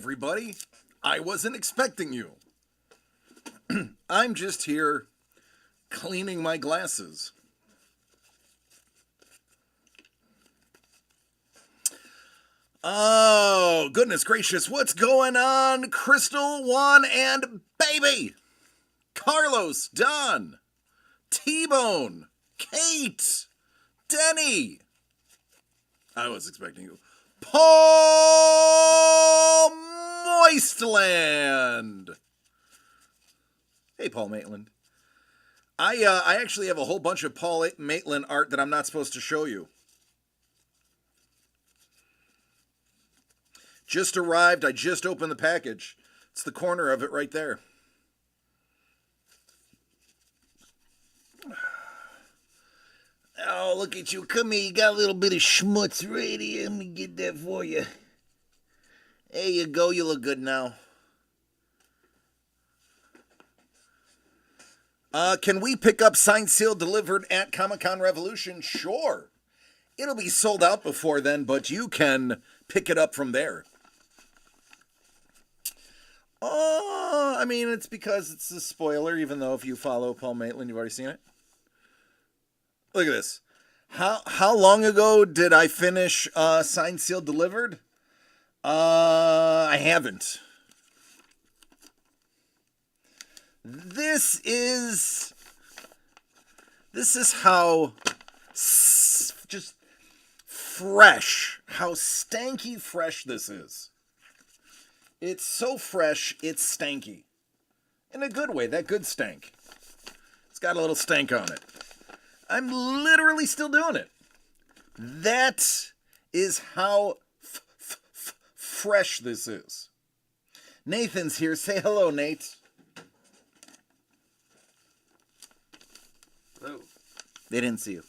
everybody. I wasn't expecting you. I'm just here cleaning my glasses. Oh, goodness gracious. What's going on, Crystal, Juan, and Baby? Carlos, Don, T-Bone, Kate, Denny. I was expecting you. Paul Moistland. Hey, Paul Maitland. I actually have a whole bunch of Paul Maitland art that I'm not supposed to show you. Just arrived. I just opened the package. It's the corner of it right there. Oh, look at you. Come here. You got a little bit of schmutz right here. Let me get that for you. There you go. You look good now. Can we pick up signed, sealed, delivered at Comic-Con Revolution? Sure. It'll be sold out before then, but you can pick it up from there. Oh, I mean, it's because it's a spoiler, even though if you follow Paul Maitland, you've already seen it. Look at this. How long ago did I finish Signed, Sealed, Delivered? I haven't. This is how just fresh, how stanky fresh this is. It's so fresh, it's stanky. In a good way, that good stank. It's got a little stank on it. I'm literally still doing it. That is how fresh this is. Nathan's here. Say hello, Nate. Hello. They didn't see you.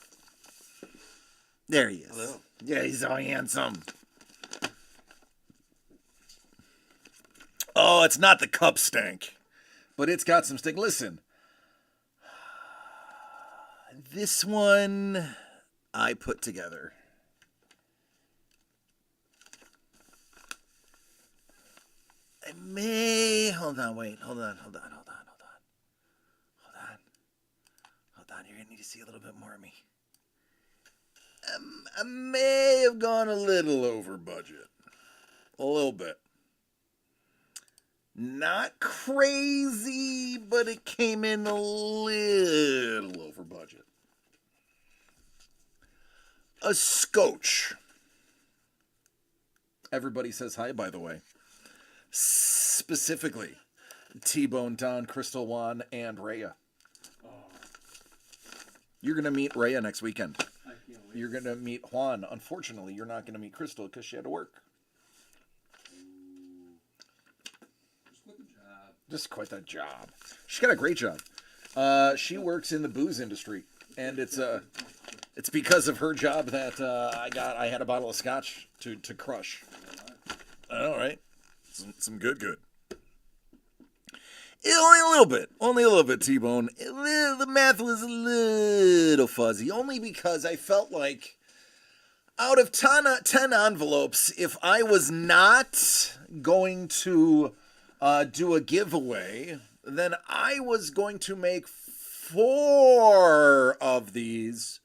There he is. Hello. Yeah, he's so handsome. Oh, it's not the cup stank, but it's got some stink. Listen, this one I put together. I may, hold on. You're gonna need to see a little bit more of me. I may have gone a little over budget. A little bit. Not crazy, but it came in a little over budget. A scotch. Everybody says hi, by the way. Specifically, T-Bone, Don, Crystal, Juan, and Rhea. You're going to meet Rhea next weekend. I can't wait. You're going to meet Juan. Unfortunately, you're not going to meet Crystal because she had to work. Just quit that job. She's got a great job. She works in the booze industry, and it's because of her job that I had a bottle of scotch to crush. All right, some good. Only a little bit, T-Bone. The math was a little fuzzy, only because I felt like out of 10 envelopes, if I was not going to do a giveaway, then I was going to make 4 of these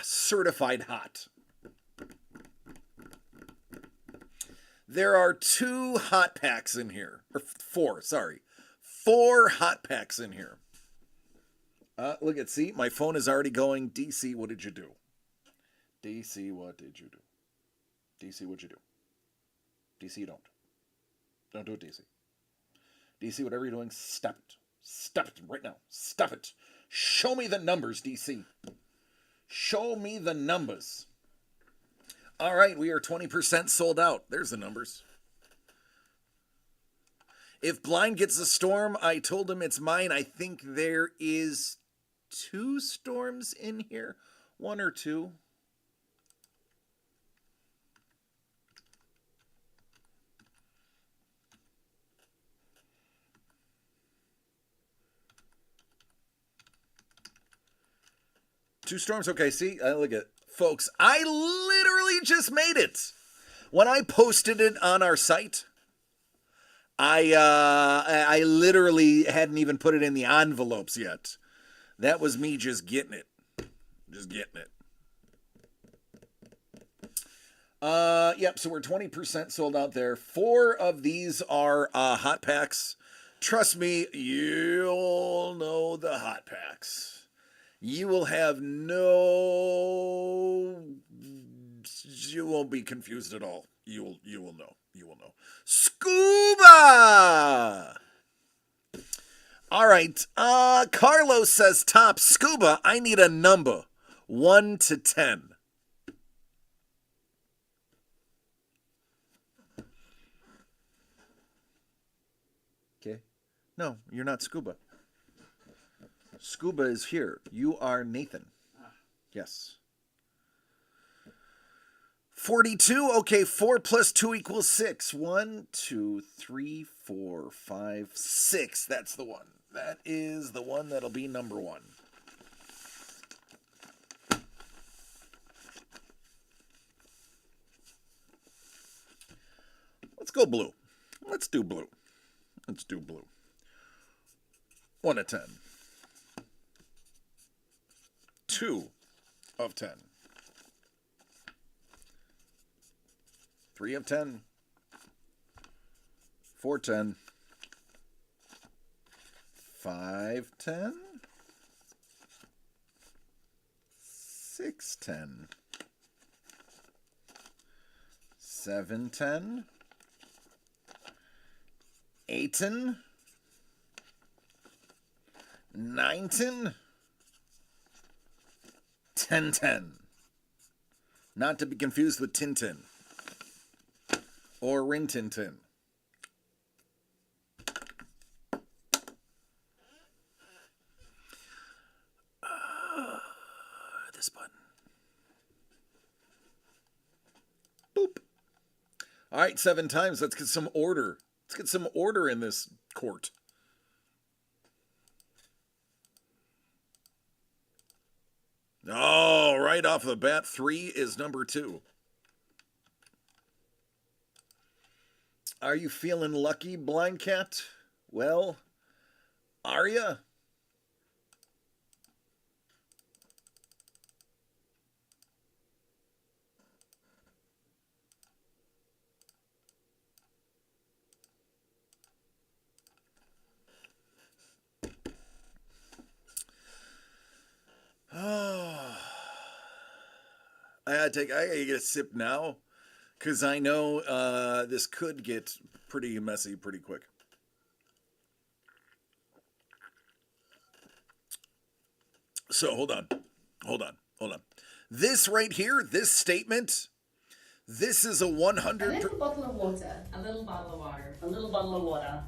certified hot. There are 2 hot packs in here. Or 4, sorry. 4 hot packs in here. Look at, see, my phone is already going, DC, what did you do? DC, what did you do? DC, what'd you do? DC, you don't. Don't do it, DC. DC, whatever you're doing, stop it. Stop it right now. Stop it. Show me the numbers, DC. Show me the numbers. All right, we are 20% sold out. There's the numbers. If Blind gets a storm, I told him it's mine. I think there is 2 storms in here. 1 or 2. Two storms. Okay, see? Look at folks. I literally just made it. When I posted it on our site, I literally hadn't even put it in the envelopes yet. That was me just getting it. Just getting it. Yep, so we're 20% sold out there. 4 of these are hot packs. Trust me, you'll know the hot packs. You will have no... You won't be confused at all. You will know. You will know. Scuba! All right. Carlos says, top Scuba, I need a number. 1 to 10. Okay. No, you're not Scuba. Scuba is here. You are Nathan. Yes. 42. Okay, 4 plus 2 equals 6. 1, 2, 3, 4, 5, 6. That's the one. That is the one that'll be number 1. Let's go blue. Let's do blue. Let's do blue. 1 of 10. 2 of 10. 3 of 10. 4 10. 5 10. 6 10. 7 10. 8 10. 9 10. 10 10. Not to be confused with Tintin. Or Rin Tin Tin. This button. Boop. All right, 7 times. Let's get some order. Let's get some order in this court. Oh, right off the bat, 3 is number 2. Are you feeling lucky, Blind Cat? Well, are ya? Oh, I gotta get a sip now, because I know this could get pretty messy pretty quick. So hold on. This right here, this statement, this is a 100. A little bottle of water. A little bottle of water. A little bottle of water.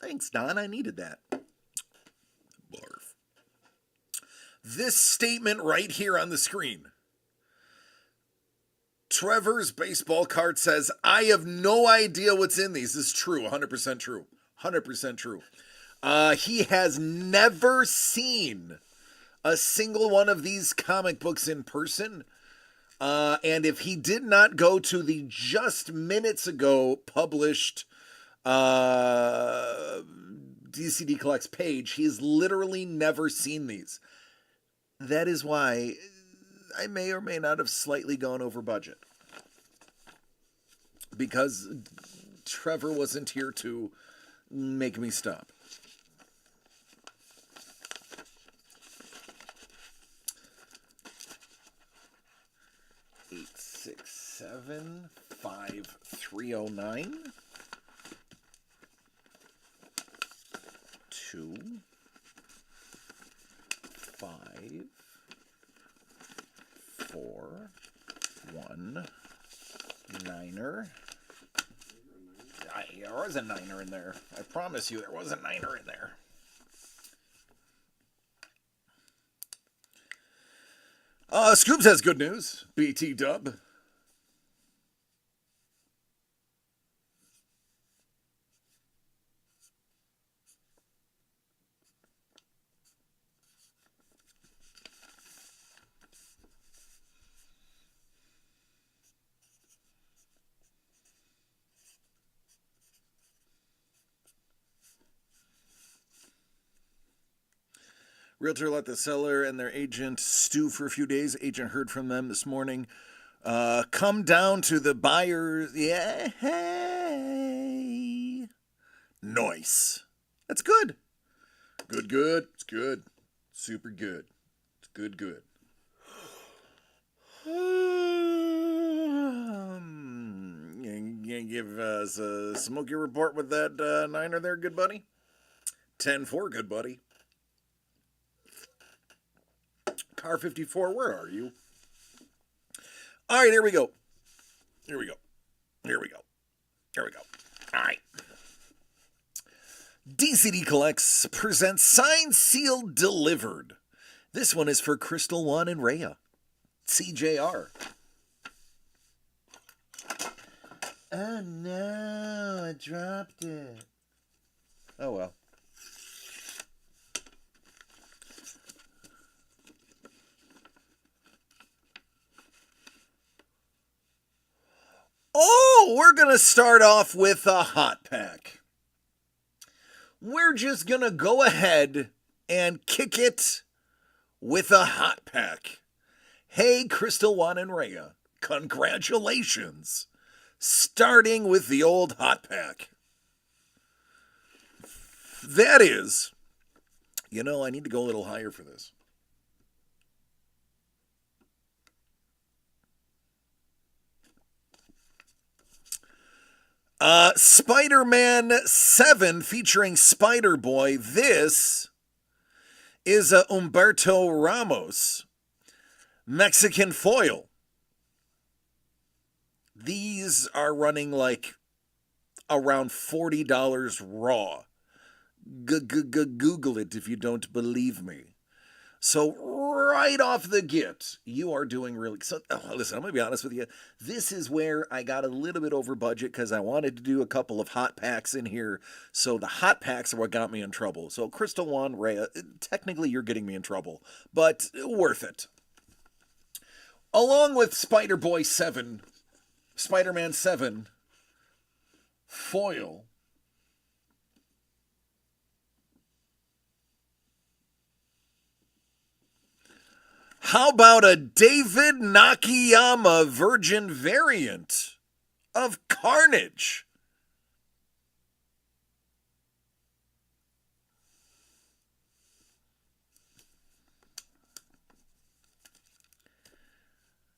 Thanks, Don. I needed that. Barf. This statement right here on the screen. Trevor's baseball card says, I have no idea what's in these. This is true. 100% true. 100% true. He has never seen a single one of these comic books in person. And if he did not go to the just minutes ago published DCD Collects page, he's literally never seen these. That is why I may or may not have slightly gone over budget. Because Trevor wasn't here to make me stop. Eight, 6, 7, 5, 3, 0, 9. 2, 5, 4, 1, 9er. There was a 9er in there. I promise you there was a 9er in there. Scoops has good news. BT Dub. Realtor let the seller and their agent stew for a few days. Agent heard from them this morning. Come down to the buyers. Yeah. Hey. Nice. That's good. Good. It's good. Super good. It's good. Give us a smoky report with that niner there, good buddy. 10-4, good buddy. Car 54, where are you? All right, here we go. All right. DCD Collects presents Signed, Sealed, Delivered. This one is for Crystal One and Rhea. CJR. Oh no, I dropped it. Oh well. Oh, we're going to start off with a hot pack. We're just going to go ahead and kick it with a hot pack. Hey, Crystal One and Rhea, congratulations. Starting with the old hot pack. That is, I need to go a little higher for this. Spider-Man 7 featuring Spider-Boy. This is Humberto Ramos. Mexican foil. These are running like around $40 raw. Google it if you don't believe me. So right off the get, you are doing really... So, listen, I'm going to be honest with you. This is where I got a little bit over budget because I wanted to do a couple of hot packs in here. So the hot packs are what got me in trouble. So Crystal One, Rhea, technically you're getting me in trouble, but worth it. Along with Spider-Boy 7, Spider-Man 7, foil... How about a David Nakayama Virgin variant of Carnage?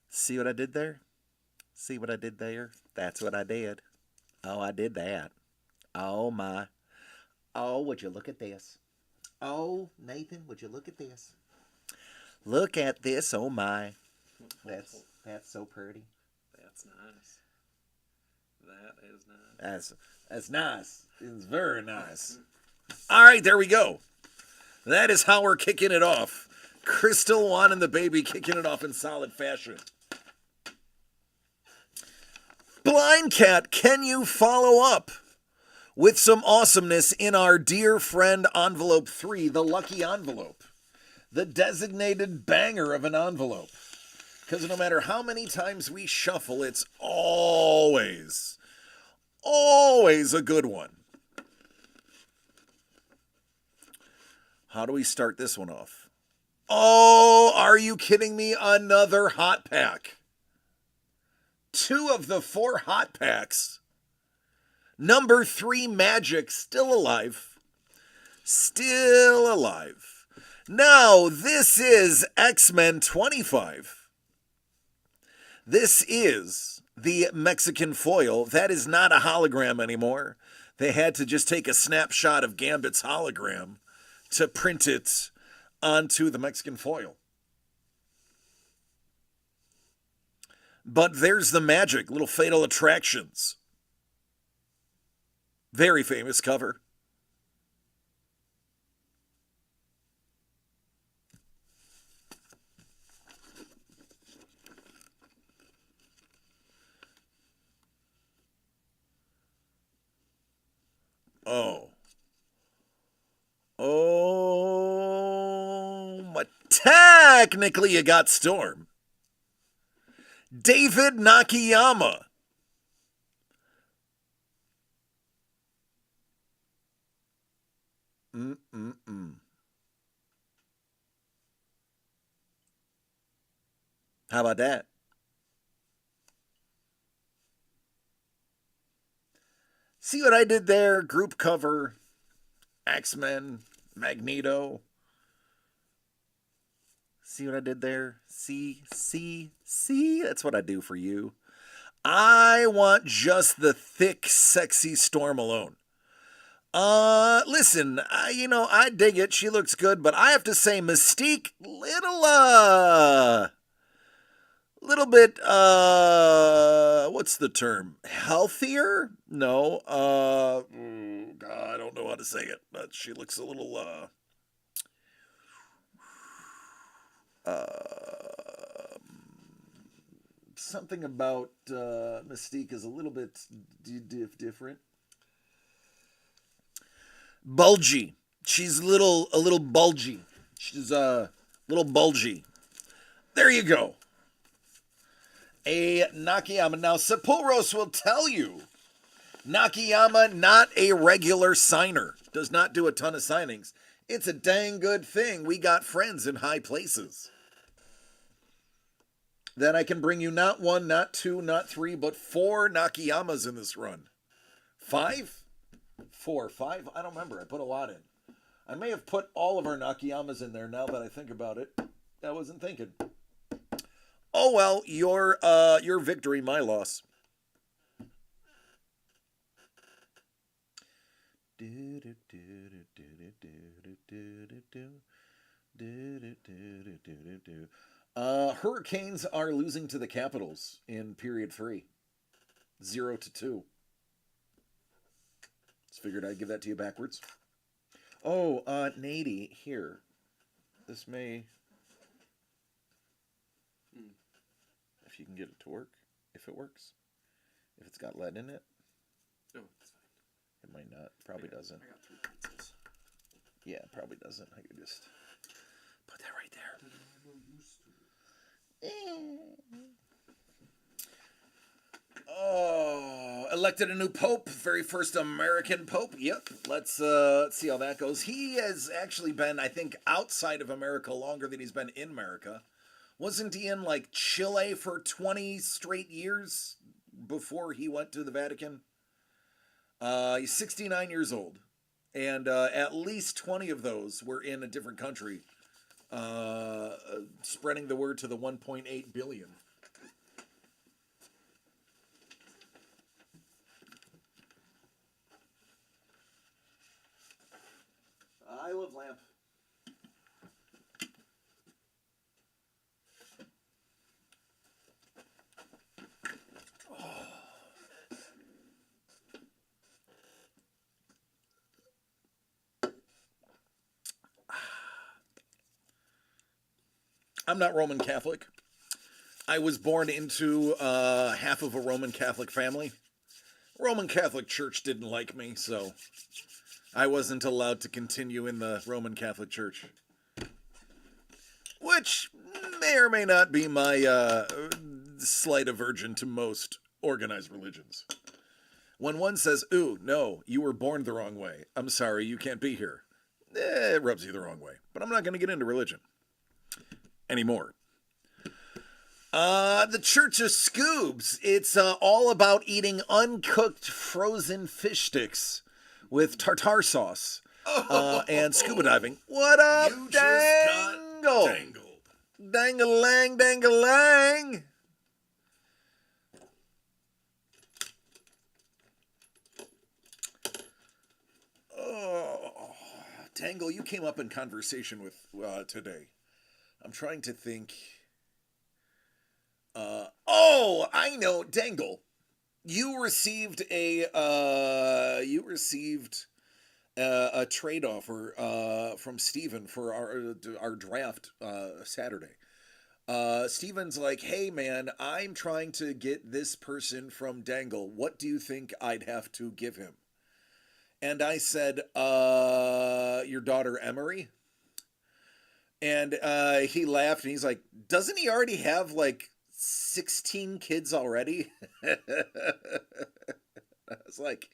See what I did there? See what I did there? That's what I did. Oh, I did that. Oh, my. Oh, would you look at this? Oh, Nathan, would you look at this? Look at this, oh my. That's so pretty. That's nice. That is nice. That's nice. It's very nice. All right, there we go. That is how we're kicking it off. Crystal One and the baby kicking it off in solid fashion. Blind Cat, can you follow up with some awesomeness in our dear friend Envelope 3, the lucky envelope? The designated banger of an envelope. Because no matter how many times we shuffle, it's always a good one. How do we start this one off? Oh, are you kidding me? Another hot pack. 2 of the 4 hot packs. Number 3 Magic, still alive. Still alive. Now, this is X-Men 25. This is the Mexican foil. That is not a hologram anymore. They had to just take a snapshot of Gambit's hologram to print it onto the Mexican foil. But there's the Magic, little Fatal Attractions. Very famous cover. Oh, technically you got Storm. David Nakayama. How about that? See what I did there? Group cover, X-Men, Magneto. See what I did there? See? That's what I do for you. I want just the thick, sexy Storm alone. Listen, I dig it. She looks good, but I have to say Mystique, little bit, what's the term? Healthier? No, God, I don't know how to say it, but she looks a little, something about, Mystique is a little bit different. Bulgy. She's a little bulgy. She's a little bulgy. There you go. A Nakayama. Now, Sappouros will tell you, Nakayama, not a regular signer. Does not do a ton of signings. It's a dang good thing we got friends in high places. Then I can bring you not 1, not 2, not 3, but 4 Nakayamas in this run. 5? 4, 5? I don't remember. I put a lot in. I may have put all of our Nakayamas in there now that I think about it. I wasn't thinking. Oh well, your victory, my loss. Hurricanes are losing to the Capitals in period 3. 0-2. Just figured I'd give that to you backwards. Oh, Nady, here. This may... If you can get it to work. If it works. If it's got lead in it. Oh, that's fine. It might not. Probably doesn't. I got 3 pizzas. Yeah, it probably doesn't. I could just put that right there. Oh, elected a new pope, very first American pope. Yep. Let's see how that goes. He has actually been, I think, outside of America longer than he's been in America. Wasn't he in like Chile for 20 straight years before he went to the Vatican? He's 69 years old, and at least 20 of those were in a different country, spreading the word to the 1.8 billion. I love lamp. I'm not Roman Catholic. I was born into half of a Roman Catholic family. Roman Catholic Church didn't like me, so I wasn't allowed to continue in the Roman Catholic Church. Which may or may not be my slight aversion to most organized religions. When one says, ooh, no, you were born the wrong way. I'm sorry, you can't be here. It rubs you the wrong way. But I'm not going to get into religion anymore. The Church of Scoobs. It's all about eating uncooked frozen fish sticks with tartar sauce and scuba diving. What up, You just Dangle? got dangled. Dangalang, dangalang. Oh, Dangle, you came up in conversation with today. I'm trying to think. Oh, I know, Dangle. You received a trade offer from Steven for our draft Saturday. Steven's like, hey man, I'm trying to get this person from Dangle. What do you think I'd have to give him? And I said, your daughter Emery. And he laughed and he's like, doesn't he already have like 16 kids already? I was like,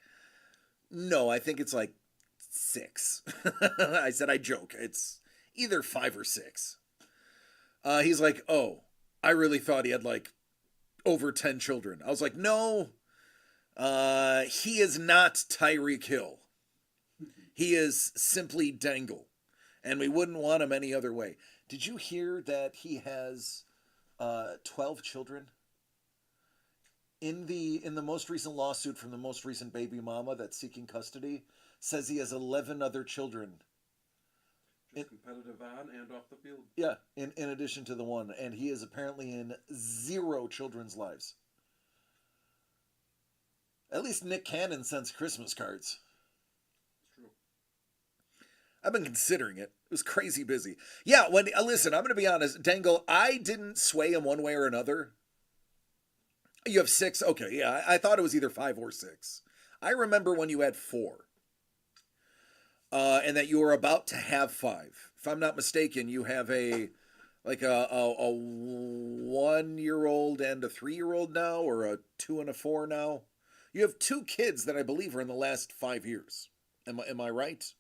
no, I think it's like 6. I said, I joke. It's either 5 or 6. He's like, oh, I really thought he had like over 10 children. I was like, no, he is not Tyreek Hill. He is simply Dangle. And we wouldn't want him any other way. Did you hear that he has 12 children? In the most recent lawsuit from the most recent baby mama that's seeking custody, says he has 11 other children. Just competitive on and off the field. Yeah, in addition to the one. And he is apparently in 0 children's lives. At least Nick Cannon sends Christmas cards. It's true. I've been considering it. It was crazy busy. Yeah, when listen, I'm going to be honest. Dangle, I didn't sway him one way or another. You have 6? Okay, yeah. I thought it was either 5 or 6. I remember when you had 4. And that you were about to have 5. If I'm not mistaken, you have a 1-year-old and a 3-year-old now, or a 2 and a 4 now. You have 2 kids that I believe are in the last 5 years. Am I right?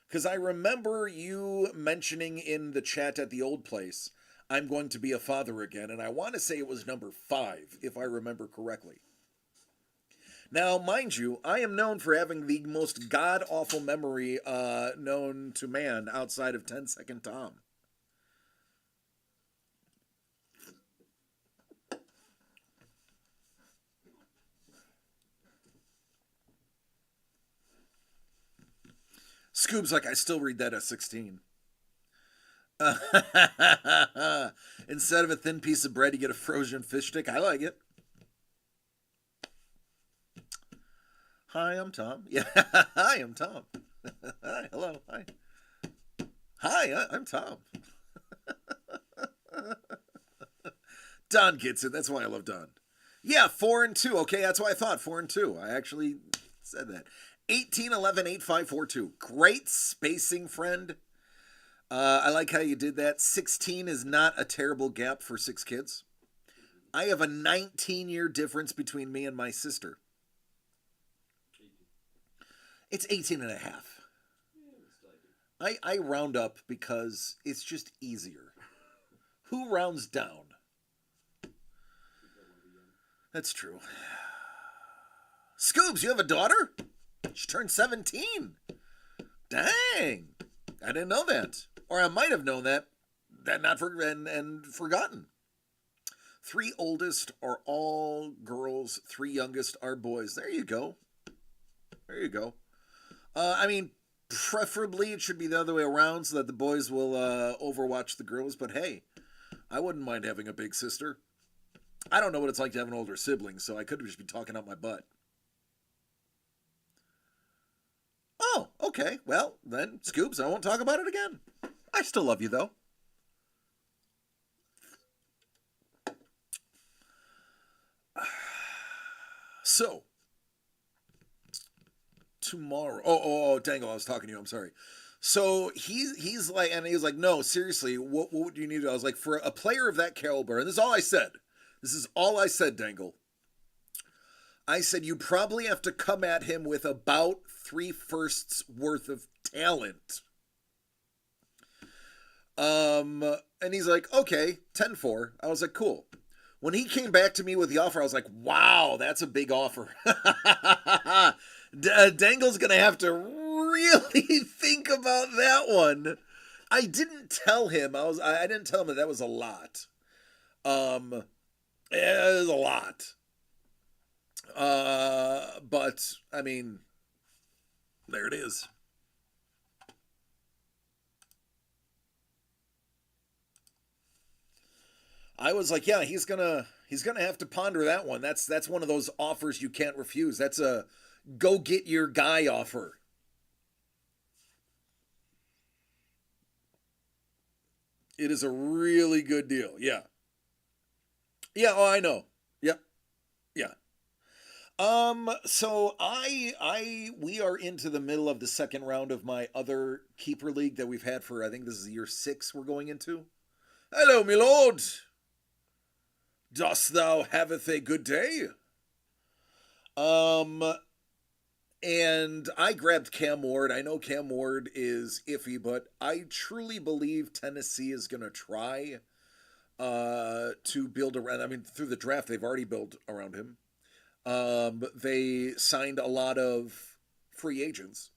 Because I remember you mentioning in the chat at the old place, I'm going to be a father again, and I want to say it was number 5, if I remember correctly. Now, mind you, I am known for having the most god-awful memory known to man outside of 10-Second Tom. Scoob's like, I still read that at 16. Instead of a thin piece of bread, you get a frozen fish stick. I like it. Hi, I'm Tom. Yeah, hi, I'm Tom. Hi, hello, hi. Hi, I'm Tom. Don gets it. That's why I love Don. Yeah, 4 and 2. Okay, that's why I thought 4 and 2. I actually said that. 18118542. Great spacing, friend. I like how you did that. 16 is not a terrible gap for 6 kids. I have a 19-year difference between me and my sister. It's 18 and a half. I round up because it's just easier. Who rounds down? That's true. Scoobs, you have a daughter? She turned 17. Dang. I didn't know that. Or I might have known that and forgotten. 3 oldest are all girls. 3 youngest are boys. There you go. There you go. I mean, preferably it should be the other way around so that the boys will overwatch the girls. But hey, I wouldn't mind having a big sister. I don't know what it's like to have an older sibling, so I could just be talking out my butt. Oh, okay. Well, then, Scoobs, I won't talk about it again. I still love you, though. So, tomorrow. Oh, Dangle, I was talking to you. I'm sorry. So he's like, and he was like, no, seriously, what do you need? I was like, for a player of that caliber, and this is all I said. This is all I said, Dangle. I said, you probably have to come at him with about 3/1 worth of talent. And he's like, okay, 10-4. I was like, cool. When he came back to me with the offer, I was like, wow, that's a big offer. Dangle's going to have to really think about that one. I didn't tell him. I didn't tell him that was a lot. It was a lot. But I mean, there it is. I was like, yeah, he's gonna have to ponder that one. That's one of those offers you can't refuse. That's a go get your guy offer. It is a really good deal. Yeah. Yeah, oh, I know. Yep. Yeah. So we are into the middle of the second round of my other keeper league that we've had for, I think this is year 6 we're going into. Hello, my lord. Dost thou haveth a good day? And I grabbed Cam Ward. I know Cam Ward is iffy, but I truly believe Tennessee is going to try. to build around. I mean, through the draft, they've already built around him. They signed a lot of free agents.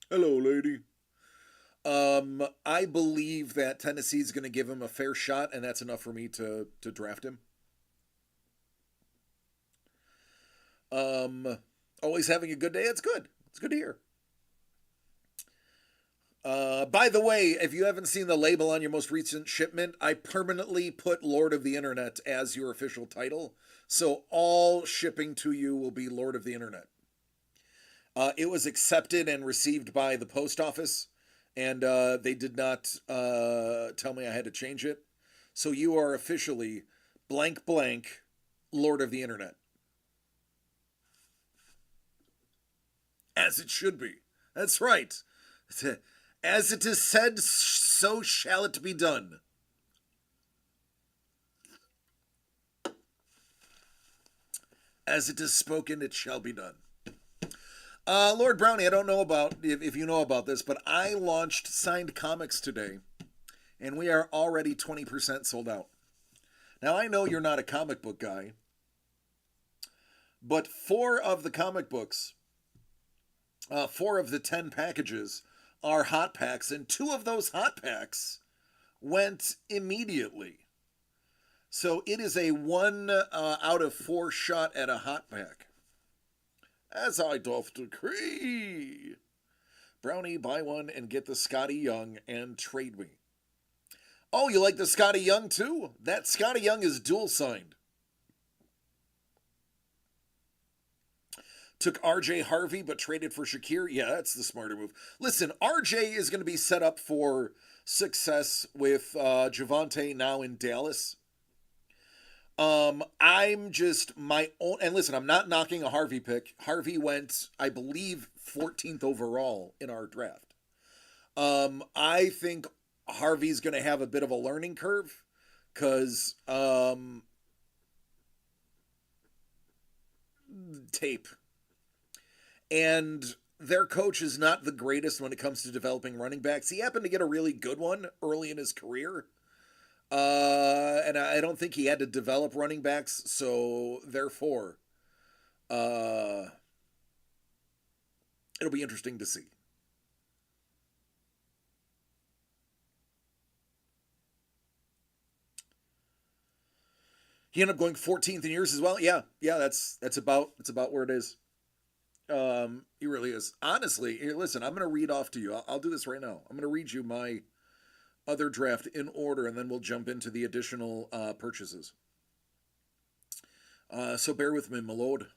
Hello, lady. I believe that Tennessee's going to give him a fair shot, and that's enough for me to draft him. Always having a good day. It's good. It's good to hear. By the way, if you haven't seen the label on your most recent shipment, I permanently put Lord of the Internet as your official title. So all shipping to you will be Lord of the Internet. It was accepted and received by the post office, and they did not tell me I had to change it. So you are officially blank blank Lord of the Internet. As it should be. That's right. As it is said, so shall it be done. As it is spoken, it shall be done. Lord Brownie, I don't know about if you know about this, but I launched Signed Comics today, and we are already 20% sold out. Now, I know you're not a comic book guy, but 4 of the comic books, 4 of the 10 packages are hot packs, and 2 of those hot packs went immediately. So it is a 1 out of 4 shot at a hot pack. As I doth decree. Brownie, buy one and get the Scotty Young and trade me. Oh, you like the Scotty Young too? That Scotty Young is dual signed. Took RJ Harvey but traded for Shakir. Yeah, that's the smarter move. Listen, RJ is going to be set up for success with Javonte now in Dallas. I'm just my own, and listen, I'm not knocking a Harvey pick. Harvey went, I believe, 14th overall in our draft. I think Harvey's going to have a bit of a learning curve because tape. And their coach is not the greatest when it comes to developing running backs. He happened to get a really good one early in his career. And I don't think he had to develop running backs, so therefore, it'll be interesting to see. He ended up going 14th in years as well. Yeah, that's about where it is. He really is. Honestly, here, listen, I'm gonna read off to you. I'll do this right now. I'm gonna read you my other draft in order, and then we'll jump into the additional purchases. So bear with me, my lord.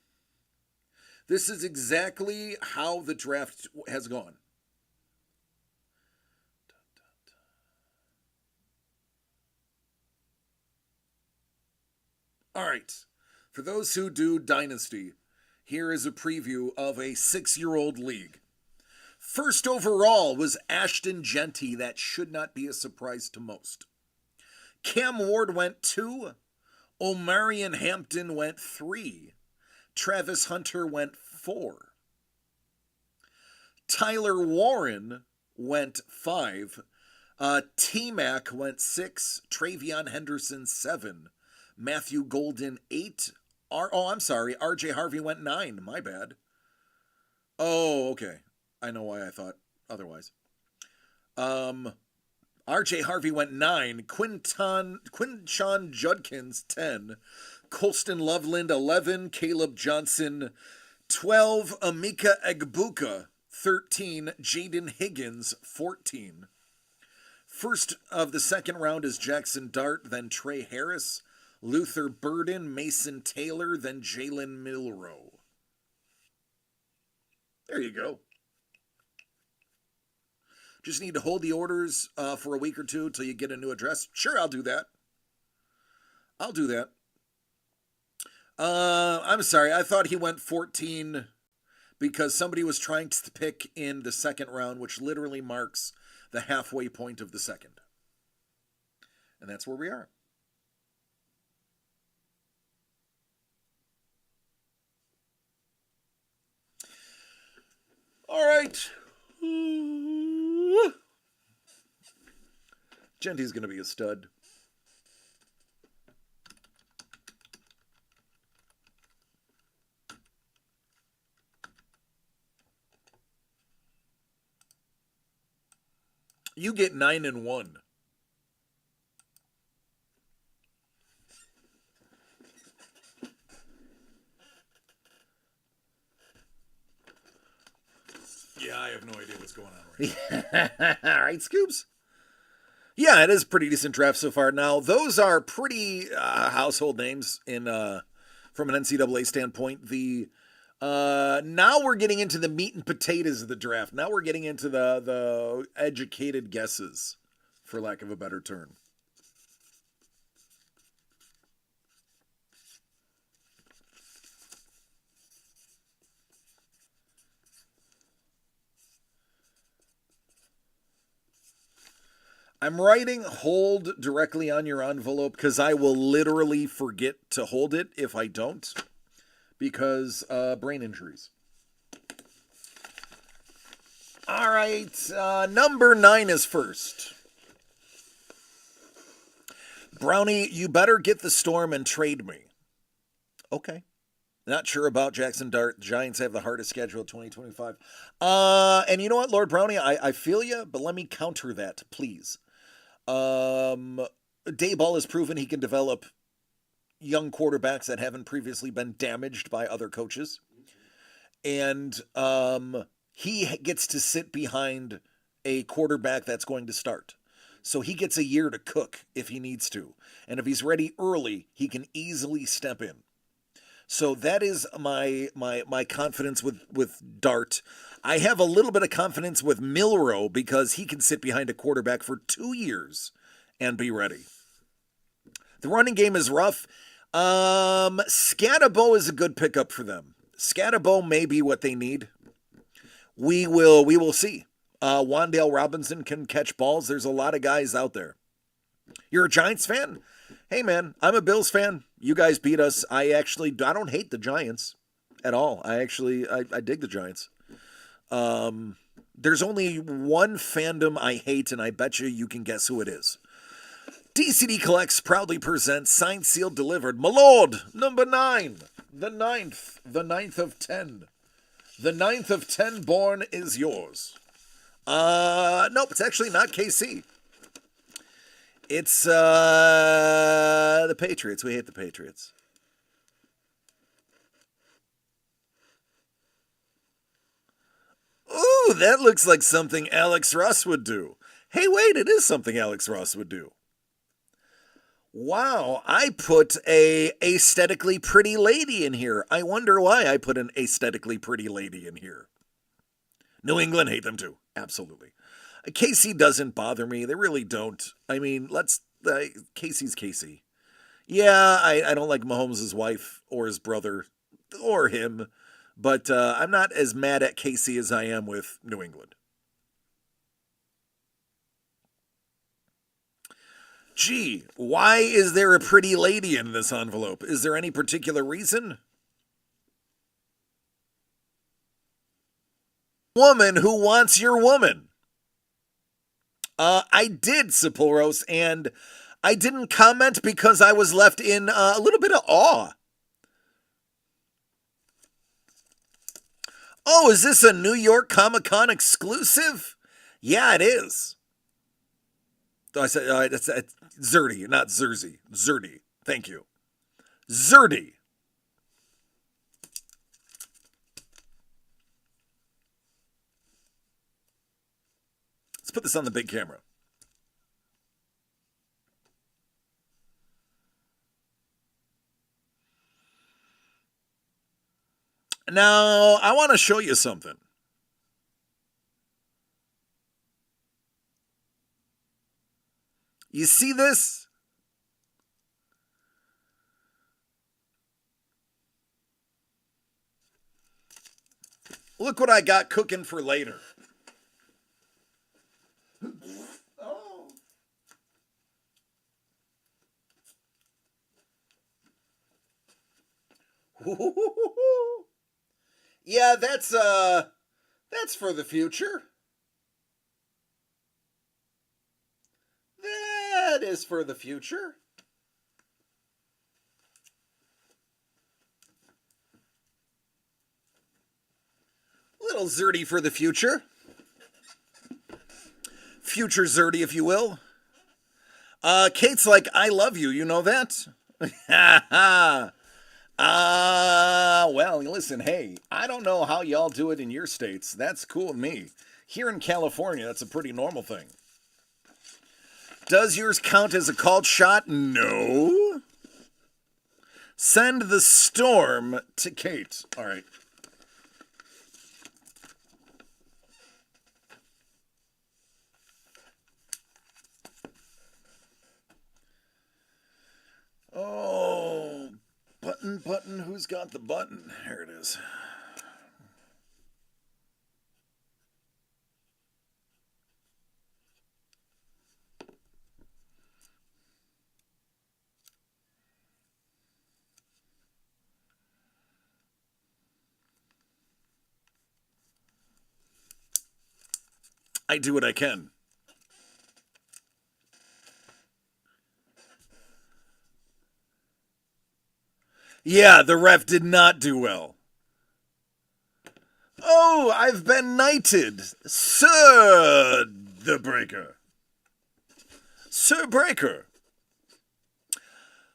This is exactly how the draft has gone. All right. For those who do Dynasty, here is a preview of a 6-year-old league. First overall was Ashton Genty. That should not be a surprise to most. Cam Ward went 2. Omarion Hampton went 3. Travis Hunter went 4. Tyler Warren went 5. T-Mac went 6. Travion Henderson 7. Matthew Golden 8. RJ Harvey went 9. My bad. Oh, okay. I know why I thought otherwise. RJ Harvey went 9. Quinshon Judkins 10. Colston Loveland 11. Caleb Johnson 12. Emeka Egbuka 13. Jaden Higgins 14. First of the second round is Jackson Dart, then Trey Harris, Luther Burden, Mason Taylor, then Jalen Milroe. There you go. Just need to hold the orders for a week or two till you get a new address. Sure, I'll do that. I'm sorry. I thought he went 14 because somebody was trying to pick in the second round, which literally marks the halfway point of the second. And that's where we are. All right. Genty's going to be a stud. You get 9 and 1. Yeah, I have no idea what's going on right now. All right, Scoops. Yeah, it is a pretty decent draft so far. Now, those are pretty household names in from an NCAA standpoint. Now we're getting into the meat and potatoes of the draft. Now we're getting into the educated guesses, for lack of a better term. I'm writing hold directly on your envelope because I will literally forget to hold it if I don't, because brain injuries. All right, number 9 is first. Brownie, you better get the Storm and trade me. Okay. Not sure about Jackson Dart. Giants have the hardest schedule of 2025. And you know what, Lord Brownie, I feel you, but let me counter that, please. Dayball has proven he can develop young quarterbacks that haven't previously been damaged by other coaches. And he gets to sit behind a quarterback that's going to start. So he gets a year to cook if he needs to. And if he's ready early, he can easily step in. So that is my confidence with Dart. I have a little bit of confidence with Milroe because he can sit behind a quarterback for 2 years and be ready. The running game is rough. Scatabo is a good pickup for them. Scatabo may be what they need. We will see. Wan'Dale Robinson can catch balls. There's a lot of guys out there. You're a Giants fan? Hey man, I'm a Bills fan. You guys beat us. I don't hate the Giants at all. I dig the Giants. There's only one fandom I hate, and I bet you can guess who it is. DCD Collects proudly presents Signed, Sealed, Delivered. My Lord, number 9. The ninth of 10. The 9th of 10 born is yours. Nope, it's actually not KC. It's the Patriots. We hate the Patriots. Ooh, that looks like something Alex Ross would do. Hey, wait, it is something Alex Ross would do. Wow, I put a aesthetically pretty lady in here. I wonder why I put an aesthetically pretty lady in here. New England hate them too. Absolutely. KC doesn't bother me. They really don't. I mean, Casey's Casey. Yeah, I don't like Mahomes' wife or his brother or him, but I'm not as mad at Casey as I am with New England. Gee, why is there a pretty lady in this envelope? Is there any particular reason? Woman who wants your woman. I did, Saporos, and I didn't comment because I was left in a little bit of awe. Oh, is this a New York Comic-Con exclusive? Yeah, it is. I said it's Zerdy, not Zerzy. Zerdy. Thank you. Zerdy. Let's put this on the big camera. Now, I want to show you something. You see this? Look what I got cooking for later. Oh. Yeah, that's for the future. That is for the future. Little Zerdy for the future. future Zerdy, if you will. Kate's like, I love you. You know that? Ha ha. Well, listen, hey, I don't know how y'all do it in your states. That's cool with me. Here in California, that's a pretty normal thing. Does yours count as a called shot? No. Send the storm to Kate. All right. Oh, button, who's got the button? Here it is. I do what I can. Yeah, the ref did not do well. Oh, I've been knighted. Sir the Breaker. Sir Breaker.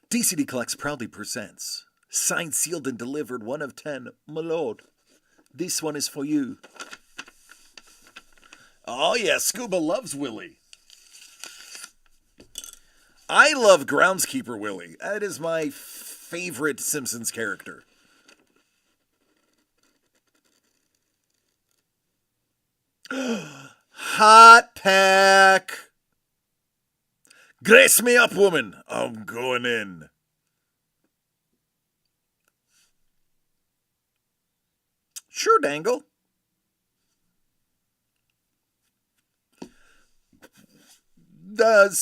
DCD Collects proudly presents signed, sealed, and delivered 1 of 10. My lord, this one is for you. Oh, yeah, Scuba loves Willie. I love Groundskeeper Willie. That is my favorite Simpsons character. Hot pack. Grace me up, woman. I'm going in. Sure, Dangle.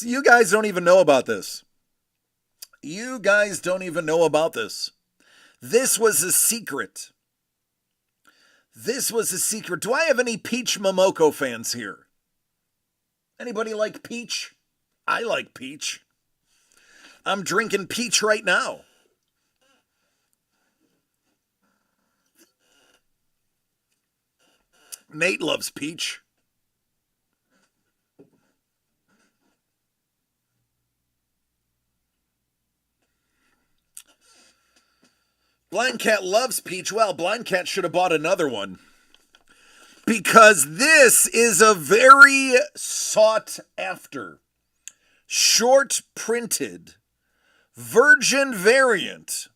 You guys don't even know about this. You guys don't even know about this. This was a secret. This was a secret. Do I have any Peach Momoko fans here? Anybody like Peach? I like Peach. I'm drinking Peach right now. Nate loves Peach. Blind Cat loves Peach. Well, Blind Cat should have bought another one. Because this is a very sought after, short printed, virgin variant.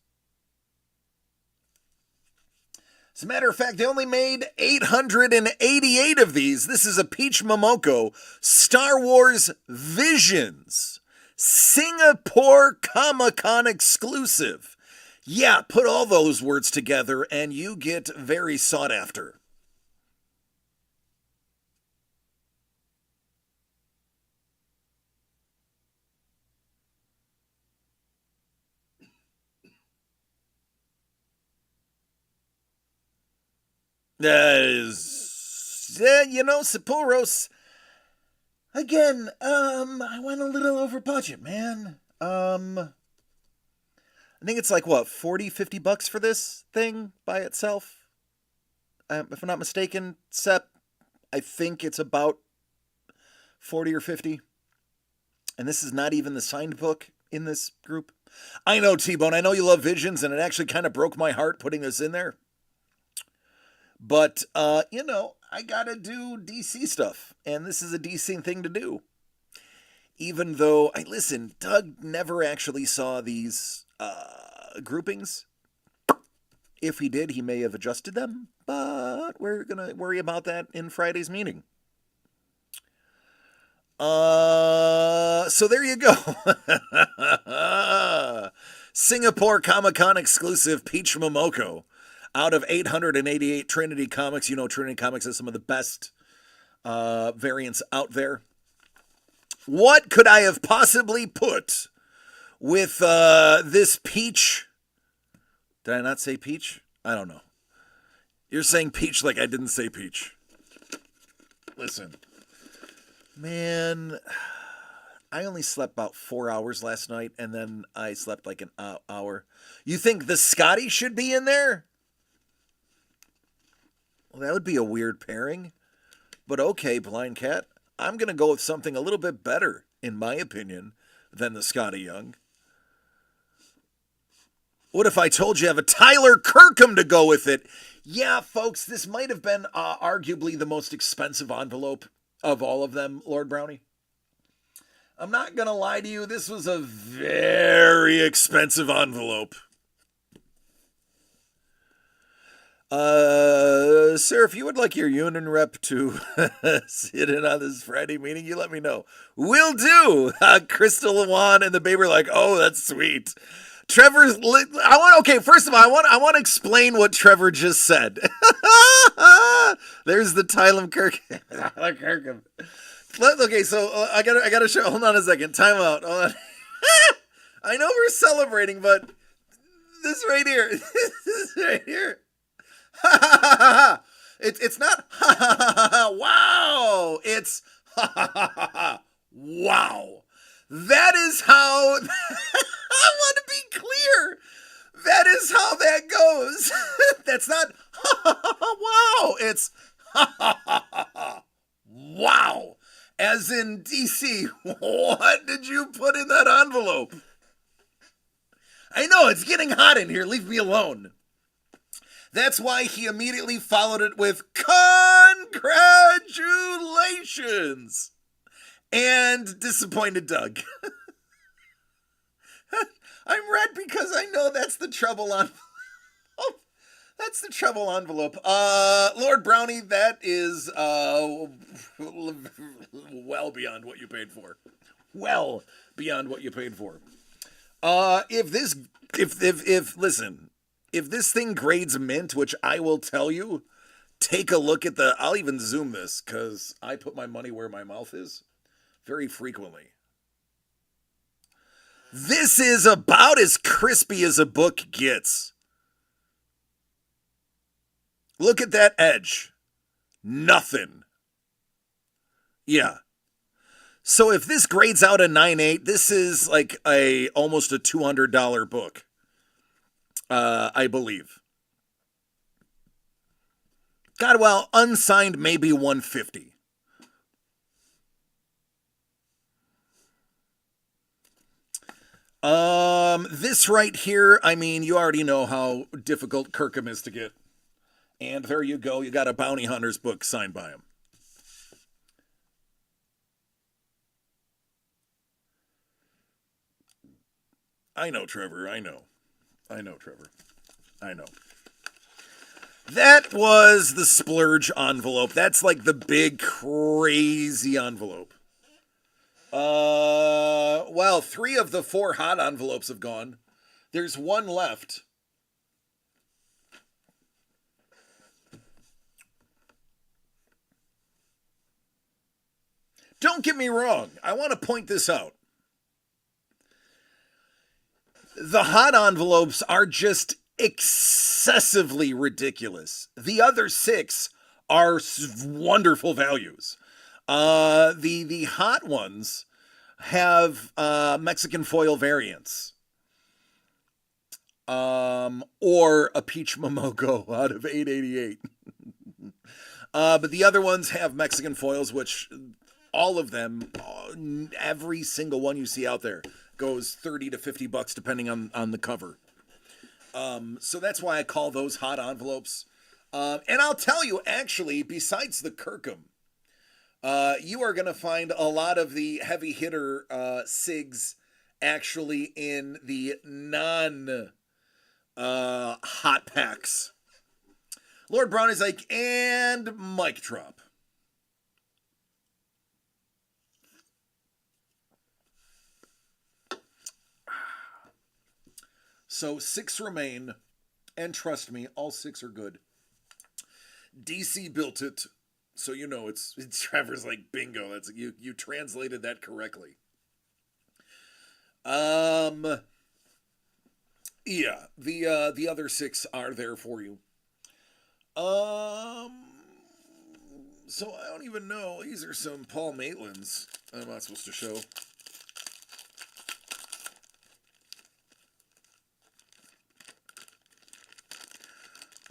As a matter of fact, they only made 888 of these. This is a Peach Momoko Star Wars Visions Singapore Comic-Con exclusive. Yeah, put all those words together and you get very sought after. Sapporos. Again, I went a little over budget, man. I think it's like, what, 40, 50 bucks for this thing by itself? If I'm not mistaken, Sep, I think it's about 40 or 50. And this is not even the signed book in this group. I know, T-Bone, I know you love Visions, and it actually kind of broke my heart putting this in there. But, I gotta do DC stuff, and this is a DC thing to do. Even though, Doug never actually saw these groupings. If he did, he may have adjusted them, but we're gonna worry about that in Friday's meeting. So there you go. Singapore Comic-Con exclusive Peach Momoko out of 888 Trinity Comics. You know, Trinity Comics has some of the best variants out there. What could I have possibly put with this Peach? Did I not say Peach? I don't know. You're saying Peach like I didn't say Peach. Listen. Man, I only slept about 4 hours last night, and then I slept like an hour. You think the Scotty should be in there? Well, that would be a weird pairing. But okay, Blind Cat. I'm going to go with something a little bit better, in my opinion, than the Scotty Young. What if I told you I have a Tyler Kirkham to go with it? Yeah, folks, this might have been arguably the most expensive envelope of all of them, Lord Brownie. I'm not going to lie to you, this was a very expensive envelope. Sir, if you would like your union rep to sit in on this Friday meeting, you let me know. Will do. Crystal Lewan and the baby are like, oh, that's sweet. Trevor's. First of all, I want to explain what Trevor just said. There's the Tyler Kirkham. Okay, so I gotta show. Hold on a second. Time out. Hold on. I know we're celebrating, but this right here. This right here. It's not wow. It's wow. That is how. I want to be clear. That is how that goes. That's not wow. It's wow. As in DC, what did you put in that envelope? I know it's getting hot in here. Leave me alone. That's why he immediately followed it with congratulations and disappointed Doug. I'm red because I know that's the trouble envelope. That's the trouble envelope. Lord Brownie, that is well beyond what you paid for. Well beyond what you paid for. If this thing grades mint, which I will tell you, take a look at I'll even zoom this because I put my money where my mouth is very frequently. This is about as crispy as a book gets. Look at that edge. Nothing. Yeah. So if this grades out a 9.8, this is like almost a $200 book. I believe. God, well, unsigned maybe $150. This right here, I mean, you already know how difficult Kirkham is to get. And there you go, you got a Bounty Hunters book signed by him. I know, Trevor, I know, Trevor. I know. That was the splurge envelope. That's like the big, crazy envelope. Well, 3 of the 4 hot envelopes have gone. There's one left. Don't get me wrong. I want to point this out. The hot envelopes are just excessively ridiculous. The other 6 are wonderful values. The hot ones have Mexican foil variants. Or a peach Momogo out of 888. But the other ones have Mexican foils, which all of them, every single one you see out there goes $30 to $50 depending on the cover. So that's why I call those hot envelopes. And I'll tell you, actually, besides the Kirkham, you are going to find a lot of the heavy hitter SIGs actually in the hot packs. Lord Brown is like, and mic drop. So 6 remain, and trust me, all 6 are good. DC built it, so you know it's Trevor's like bingo. That's you translated that correctly. Yeah, the other 6 are there for you. So I don't even know. These are some Paul Maitlands I'm not supposed to show.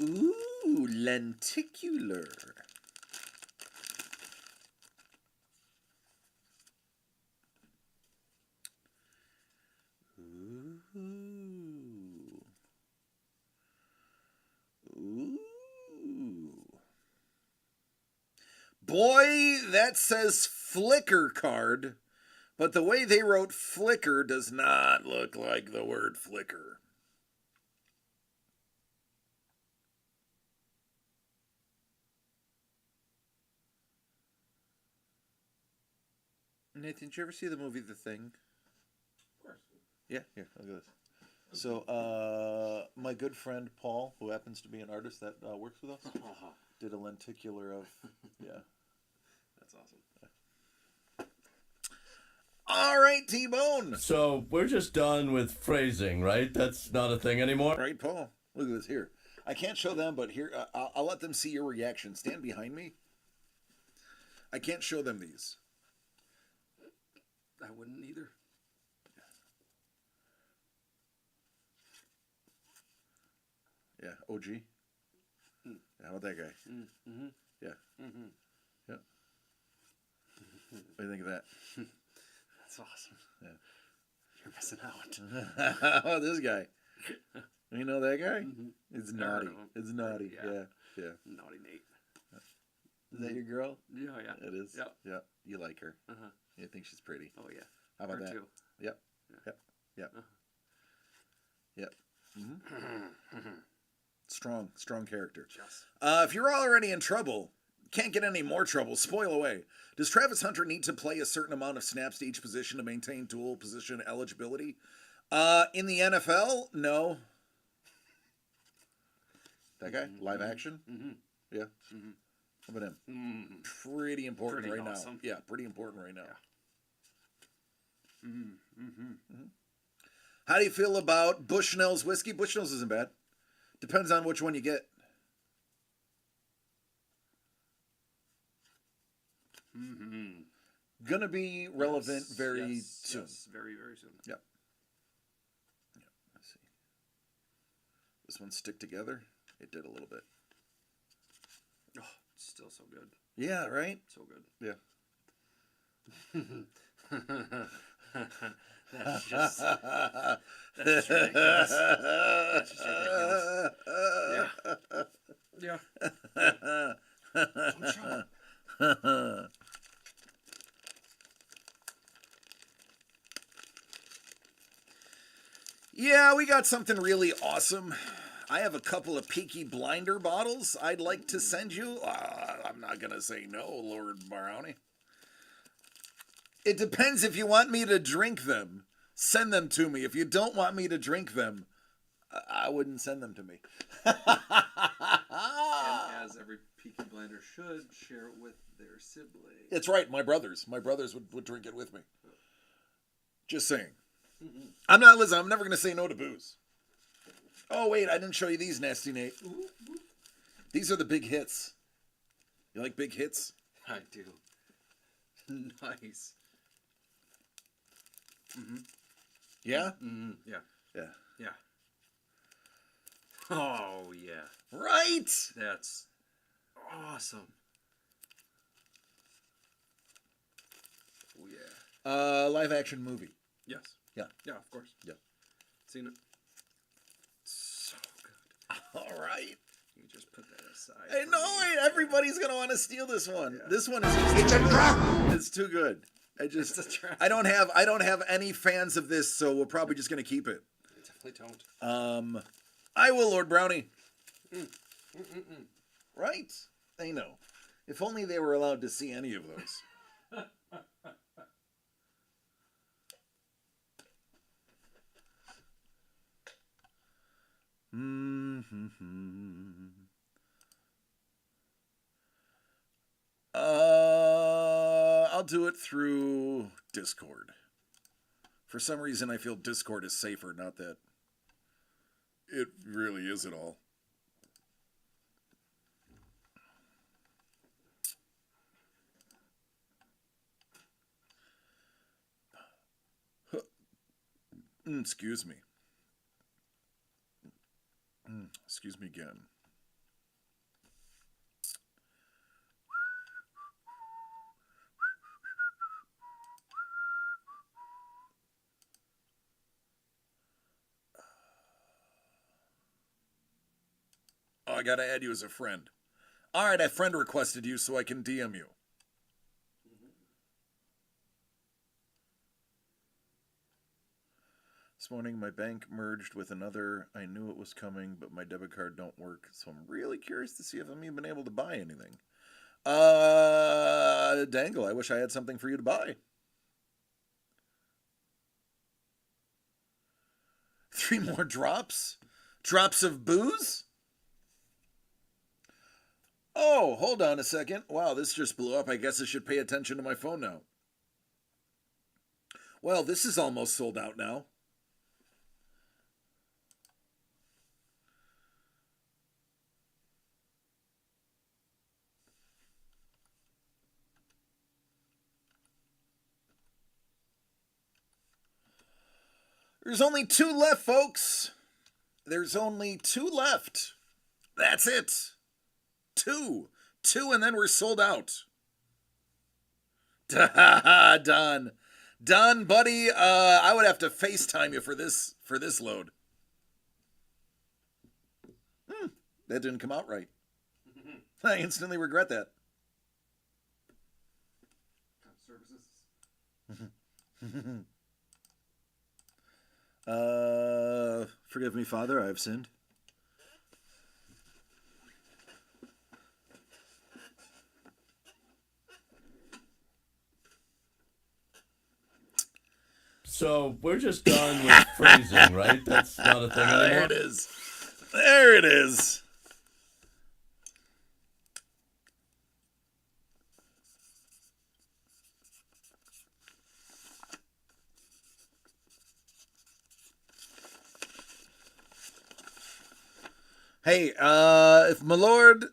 Ooh, lenticular. Boy, that says Flickr card, but the way they wrote Flickr does not look like the word Flickr. Nathan, did you ever see the movie The Thing? Of course. Yeah, here, look at this. So, my good friend Paul, who happens to be an artist that works with us, did a lenticular of, yeah. That's awesome. All right, T-Bone. So we're just done with phrasing, right? That's not a thing anymore. All right, Paul. Look at this here. I can't show them, but here, I'll let them see your reaction. Stand behind me. I can't show them these. I wouldn't either. Yeah, OG. Yeah, how about that guy? Mm-hmm. Yeah. Mm-hmm. Yeah. What do you think of that? That's awesome. Yeah. You're missing out. How about this guy? You know that guy? Mhm. It's I naughty. heard of him. It's naughty. Yeah. Yeah. Yeah. Naughty Nate. Is that your girl? Yeah, yeah. It is. Yep. Yeah. You like her. Uh-huh. You think she's pretty. Oh, yeah. How about Her that? too. Yep. Yeah. Yep. Yep. Uh-huh. Yep. Mm-hmm. Strong character. Just. If you're already in trouble, can't get any more trouble, spoil away. Does Travis Hunter need to play a certain amount of snaps to each position to maintain dual position eligibility? In the NFL, no. That guy? Live action? Mm-hmm. Yeah. Mm-hmm. How about him? Mm-hmm. Pretty important Pretty right awesome. now. Yeah, pretty important right now. Yeah. Mm-hmm. How do you feel about Bushnell's whiskey? Bushnell's isn't bad. Depends on which one you get. Mm-hmm. Gonna be relevant Yes, very yes, soon. Yes, very, very soon. Yep. Let's see. This one stick together. It did a little bit. Oh, it's still so good. Yeah, right? So good. Yeah. That's just ridiculous. That's just ridiculous. Yeah. Yeah. Don't show. Yeah, we got something really awesome. I have a couple of Peaky Blinder bottles I'd like to send you. I'm not going to say no, Lord Brownie. It depends if you want me to drink them. Send them to me. If you don't want me to drink them, I wouldn't send them to me. And as every Peaky Blinder should, share it with their sibling. It's right, my brothers. My brothers would drink it with me. Just saying. I'm never going to say no to booze. Oh, wait, I didn't show you these, Nasty Nate. These are the big hits. You like big hits? I do. Nice. Mm-hmm. Yeah? Mm-hmm. Yeah. Yeah. Yeah. Oh, yeah. Right? That's awesome. Oh, yeah. Live action movie. Yes. Yeah. Yeah, of course. Yeah. Seen it. So good. All right. You just put that aside. I for know me. it. Everybody's going to want to steal this one. Yeah. This one is just it's a trap. It's too good. It's a trap. I don't have any fans of this, so we're probably just going to keep it. I definitely don't. I will, Lord Brownie. Right? I know. If only they were allowed to see any of those. I'll do it through Discord. For some reason, I feel Discord is safer, not that it really is at all. Excuse me. Excuse me again. Oh, I gotta add you as a friend. All right, I friend requested you so I can DM you. This morning, my bank merged with another. I knew it was coming, but my debit card don't work, so I'm really curious to see if I'm even able to buy anything. Dangle, I wish I had something for you to buy. 3 more drops? Drops of booze? Oh, hold on a second. Wow, this just blew up. I guess I should pay attention to my phone now. Well, this is almost sold out now. There's only 2 left, folks. There's only 2 left. That's it. 2. 2, and then we're sold out. Done. Done, buddy. I would have to FaceTime you for this load. That didn't come out right. I instantly regret that. Services. Forgive me, Father, I have sinned. So we're just done with phrasing, right? That's not a thing anymore. There it is. There it is. Hey, if my lord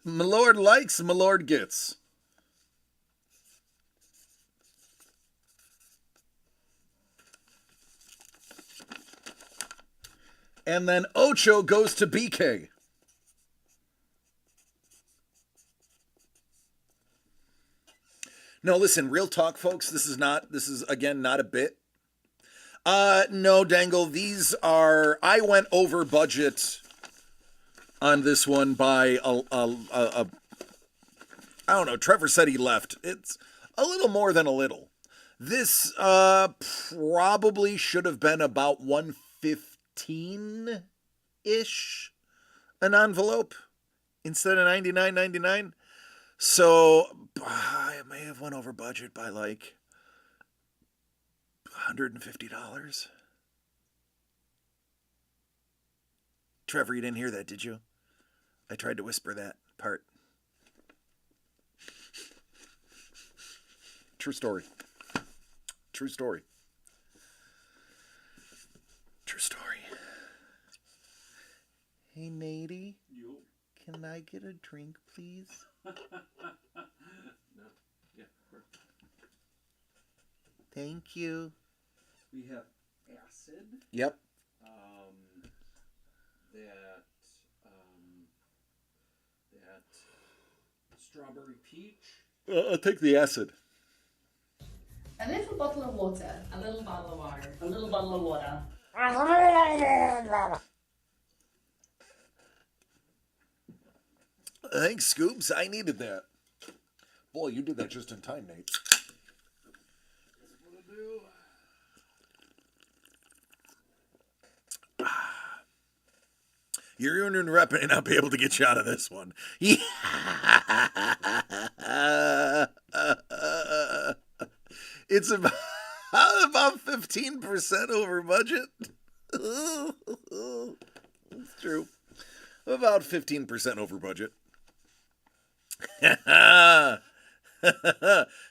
likes, my lord gets. And then Ocho goes to BK. No, listen, real talk, folks. This is again not a bit. No, Dangle. These are. I went over budget on this one by I don't know. Trevor said he left. It's a little more than a little. This probably should have been about 115-ish an envelope instead of $99.99. So I may have went over budget by like $150. Trevor, you didn't hear that, did you? I tried to whisper that part. True story. True story. True story. Hey, Nady. Yo. Can I get a drink, please? No. Yeah. Sure. Thank you. We have acid. Yep. That strawberry peach. I'll take the acid. A little bottle of water. A little bottle of water. A little bottle of water. Thanks, Scoops. I needed that. Boy, you did that just in time, Nate. What to do? Your union rep may not be able to get you out of this one. It's about 15% over budget. It's true. About 15% over budget.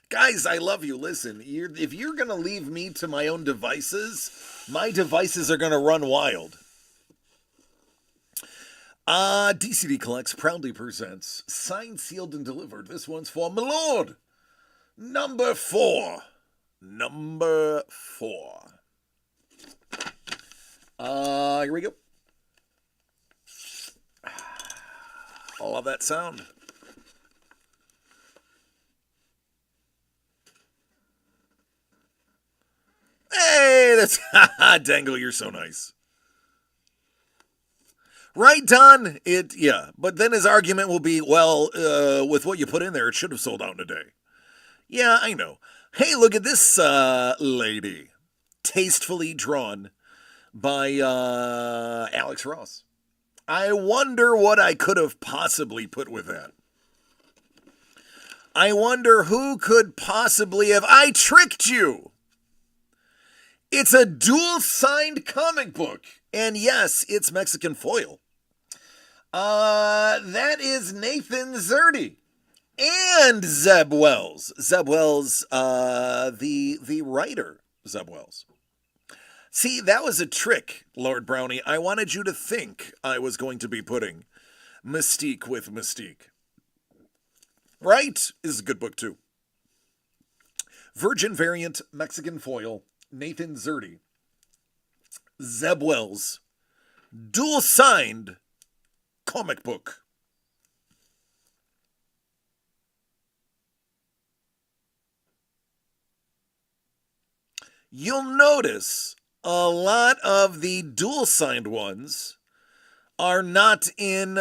Guys, I love you. Listen, if you're going to leave me to my own devices, my devices are going to run wild. DCD Collects proudly presents Signed, Sealed, and Delivered. This one's for my lord. Number 4. Number 4. Here we go. I love that sound. Hey, that's Dangle, you're so nice. Right, Don? Yeah. But then his argument will be, well, with what you put in there, it should have sold out in a day. Yeah, I know. Hey, look at this lady. Tastefully drawn by Alex Ross. I wonder what I could have possibly put with that. I wonder who could possibly have... I tricked you! It's a dual-signed comic book. And yes, it's Mexican foil. That is Nathan Zerdy. And Zeb Wells. Zeb Wells, the writer, Zeb Wells. See, that was a trick, Lord Brownie. I wanted you to think I was going to be putting Mystique with Mystique. Right? This is a good book, too. Virgin variant, Mexican foil, Nathan Zerdy, Zeb Wells, dual-signed comic book. You'll notice a lot of the dual-signed ones are not in,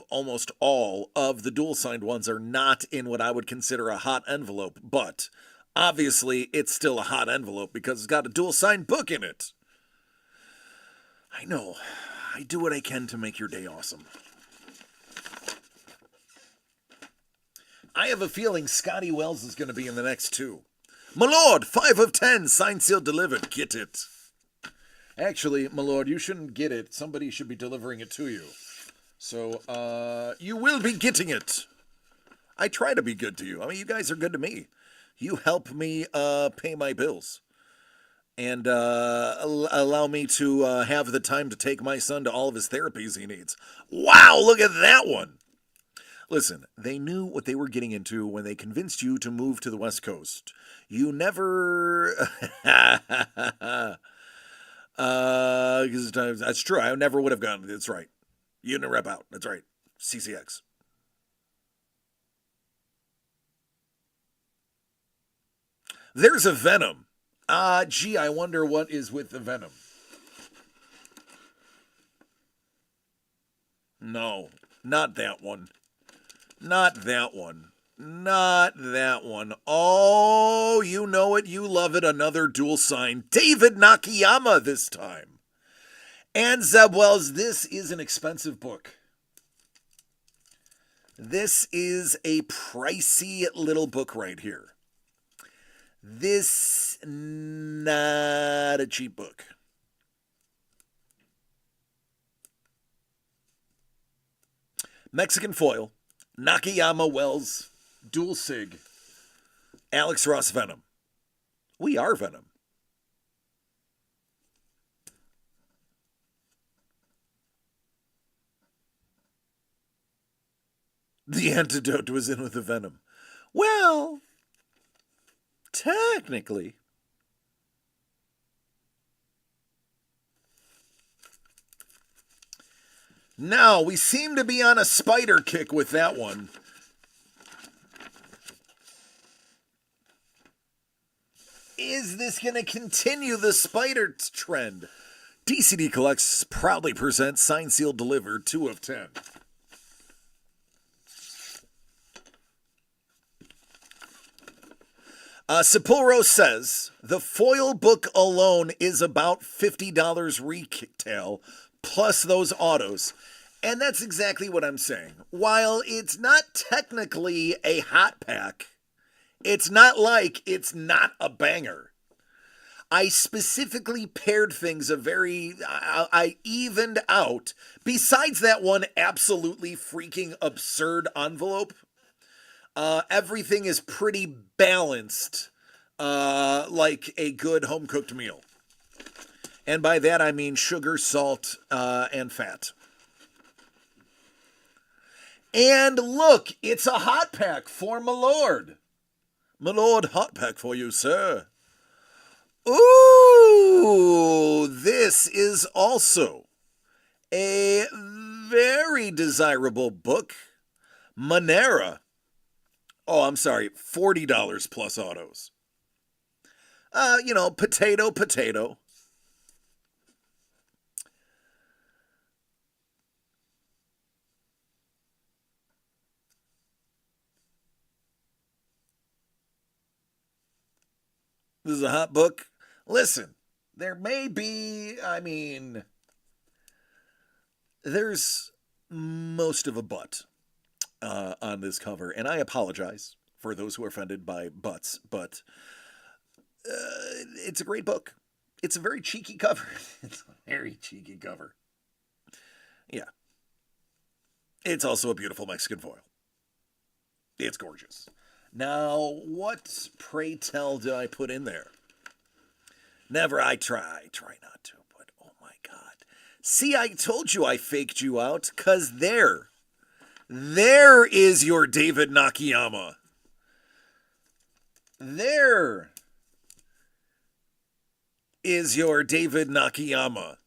almost all of the dual-signed ones are not in what I would consider a hot envelope, but obviously it's still a hot envelope because it's got a dual-signed book in it. I know. I do what I can to make your day awesome. I have a feeling Scotty Wells is going to be in the next two. My lord, 5 of 10, signed, sealed, delivered. Get it. Actually, my lord, you shouldn't get it. Somebody should be delivering it to you. So, you will be getting it. I try to be good to you. I mean, you guys are good to me. You help me pay my bills. And allow me to have the time to take my son to all of his therapies he needs. Wow, look at that one. Listen, they knew what they were getting into when they convinced you to move to the West Coast. You never... that's true. I never would have gone. That's right. You didn't rep out. That's right. CCX. There's a Venom. Gee, I wonder what is with the Venom. No, not that one. Not that one. Not that one. Oh, you know it. You love it. Another dual sign. David Nakayama this time. And Zeb Wells, this is an expensive book. This is a pricey little book right here. This not a cheap book. Mexican foil, Nakayama Wells, dual sig, Alex Ross Venom. We are Venom. The antidote was in with the Venom. Well, technically. Now, we seem to be on a spider kick with that one. Is this going to continue the spider trend? DCD Collects proudly presents Signed, Sealed, Delivered 2 of 10. Sapporo says the foil book alone is about $50 retail plus those autos. And that's exactly what I'm saying. While it's not technically a hot pack, it's not like it's not a banger. I specifically paired things I evened out. Besides that one absolutely freaking absurd envelope, everything is pretty balanced, like a good home-cooked meal. And by that I mean sugar, salt, and fat. And look, it's a hot pack for my lord. My lord, hot pack for you, sir. Ooh, this is also a very desirable book. Monera. Oh, I'm sorry, $40 plus autos. Potato. This is a hot book. Listen, there may be, there's most of a butt on this cover, and I apologize for those who are offended by butts, but it's a great book. It's a very cheeky cover. It's a very cheeky cover. Yeah. It's also a beautiful Mexican foil. It's gorgeous. Now, what, pray tell, did I put in there? Never, I try not to, but oh my God. See, I told you I faked you out, 'cause there is your David Nakayama. There is your David Nakayama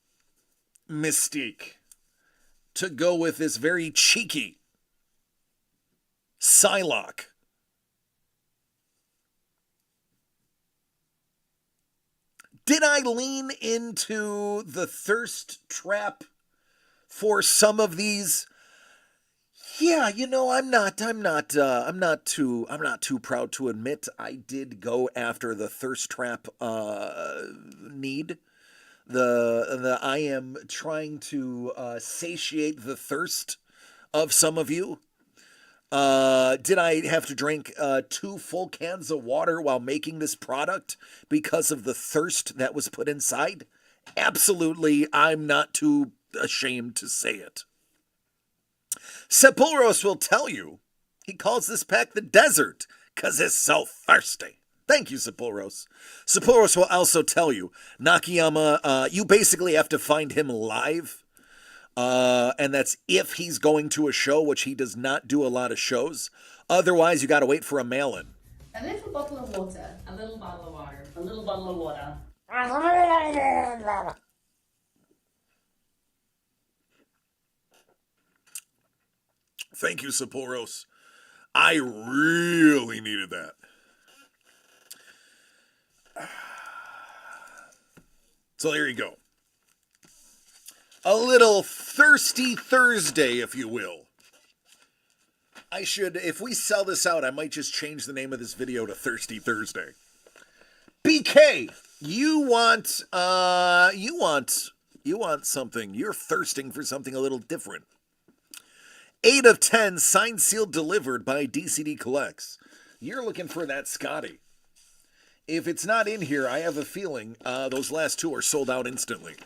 Mystique to go with this very cheeky Psylocke. Did I lean into the thirst trap for some of these? Yeah, I'm not too proud to admit I did go after the thirst trap need. I am trying to satiate the thirst of some of you. Did I have to drink 2 full cans of water while making this product because of the thirst that was put inside? Absolutely, I'm not too ashamed to say it. Sepulros will tell you he calls this pack the desert because it's so thirsty. Thank you, Sepulros. Sepulros will also tell you, Nakayama, you basically have to find him live. And that's if he's going to a show, which he does not do a lot of shows. Otherwise, you got to wait for a mail-in. A little bottle of water, a little bottle of water, a little bottle of water. Thank you, Sepulros. I really needed that. So there you go. A little Thirsty Thursday, if you will. If we sell this out, I might just change the name of this video to Thirsty Thursday. BK, you want something. You're thirsting for something a little different. 8 of 10, signed, sealed, delivered by DCD Collects. You're looking for that Scotty. If it's not in here, I have a feeling those last 2 are sold out instantly.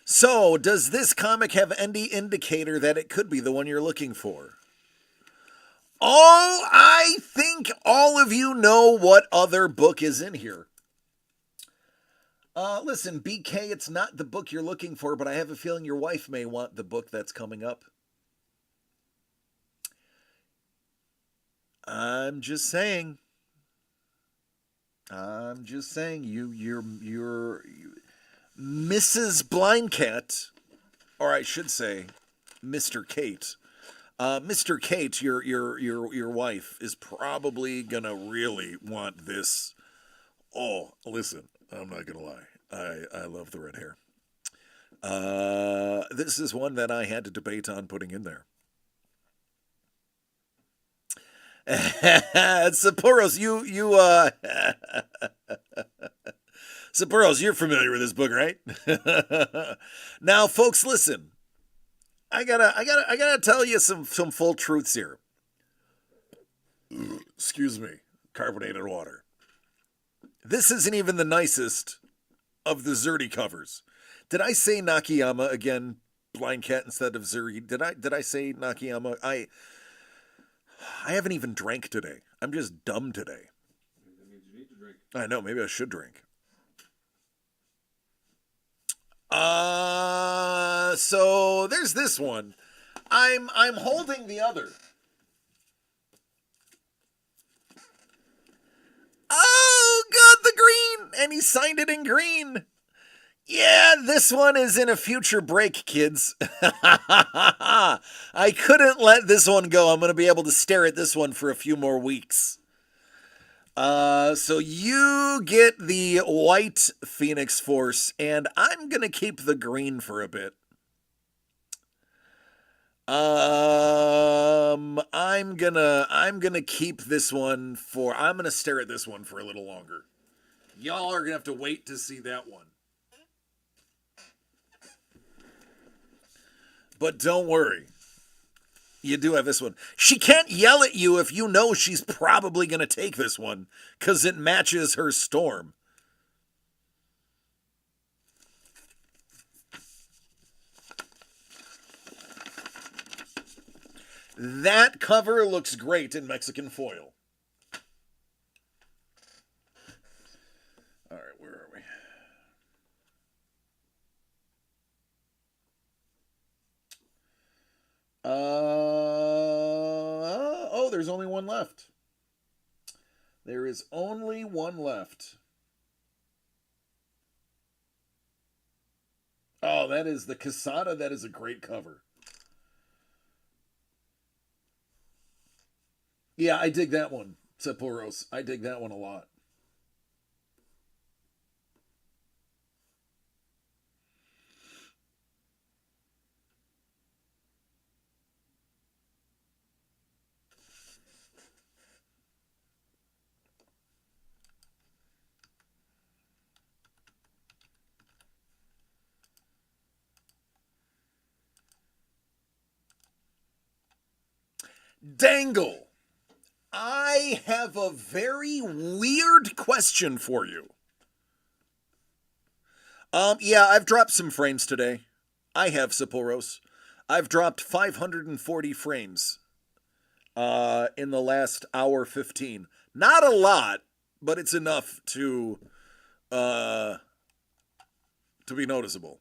So, does this comic have any indicator that it could be the one you're looking for? Oh, I think all of you know what other book is in here. Listen, BK, it's not the book you're looking for, but I have a feeling your wife may want the book that's coming up. I'm just saying. You're Mrs. Blindcat, or I should say, Mr. Kate. Mr. Kate, your wife is probably gonna really want this. Oh, listen, I'm not gonna lie. I love the red hair. This is one that I had to debate on putting in there. Sapuros, Sapuros, you're familiar with this book, right? Now, folks, listen. I gotta tell you some full truths here. Excuse me, carbonated water. This isn't even the nicest of the Zerdy covers. Did I say Nakayama again, Blind Cat instead of Zerdy? Did I say Nakayama? I haven't even drank today. I'm just dumb today. That means you need to drink. I know, maybe I should drink. So there's this one. I'm holding the other. Oh, God, the green! And he signed it in green. Yeah, this one is in a future break, kids. I couldn't let this one go. I'm going to be able to stare at this one for a few more weeks. So you get the white Phoenix Force, and I'm going to keep the green for a bit. I'm gonna keep this one for. I'm gonna stare at this one for a little longer. Y'all are gonna have to wait to see that one. But don't worry. You do have this one. She can't yell at you if you know she's probably going to take this one because it matches her storm. That cover looks great in Mexican foil. All right, where are we? Oh, there's only one left. There is only one left. Oh, that is the Casada. That is a great cover. Yeah, I dig that one, Seporos. I dig that one a lot. Dangle, I have a very weird question for you. Yeah, I've dropped some frames today. I have, Saporos. I've dropped 540 frames in the last hour 15. Not a lot, but it's enough to be noticeable.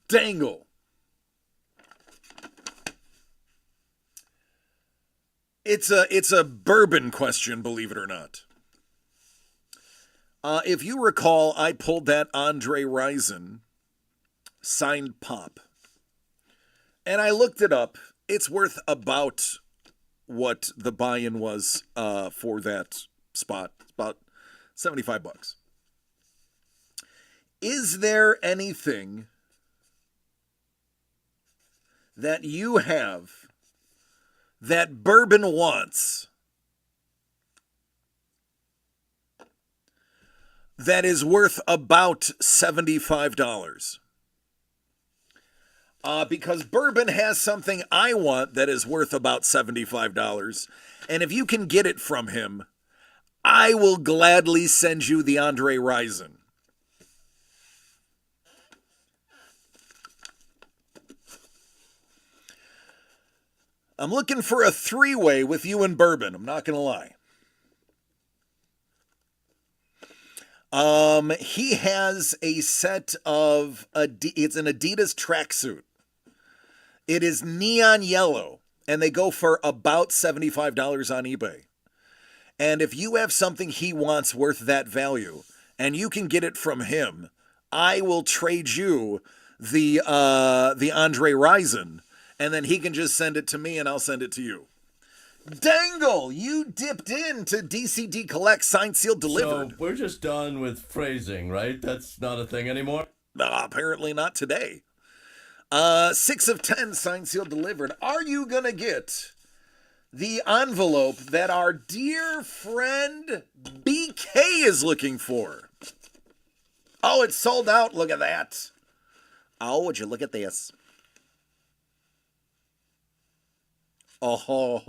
Dangle. It's a bourbon question, believe it or not. If you recall, I pulled that Andre Rison signed pop. And I looked it up. It's worth about what the buy-in was for that spot. It's about $75. Is there anything that you have that bourbon wants that is worth about $75? Because bourbon has something I want that is worth about $75. And if you can get it from him, I will gladly send you the Andre Rison. I'm looking for a three-way with you and bourbon. I'm not going to lie. He has a set of, it's an Adidas tracksuit. It is neon yellow, and they go for about $75 on eBay. And if you have something he wants worth that value, and you can get it from him, I will trade you the Andre Rison, and then he can just send it to me, and I'll send it to you. Dangle, you dipped into DCD Collect signed, sealed, delivered. So we're just done with phrasing, right? That's not a thing anymore? Apparently not today. 6 of 10 signed, sealed, delivered. Are you going to get the envelope that our dear friend BK is looking for? Oh, it's sold out. Look at that. Oh, would you look at this? Oh,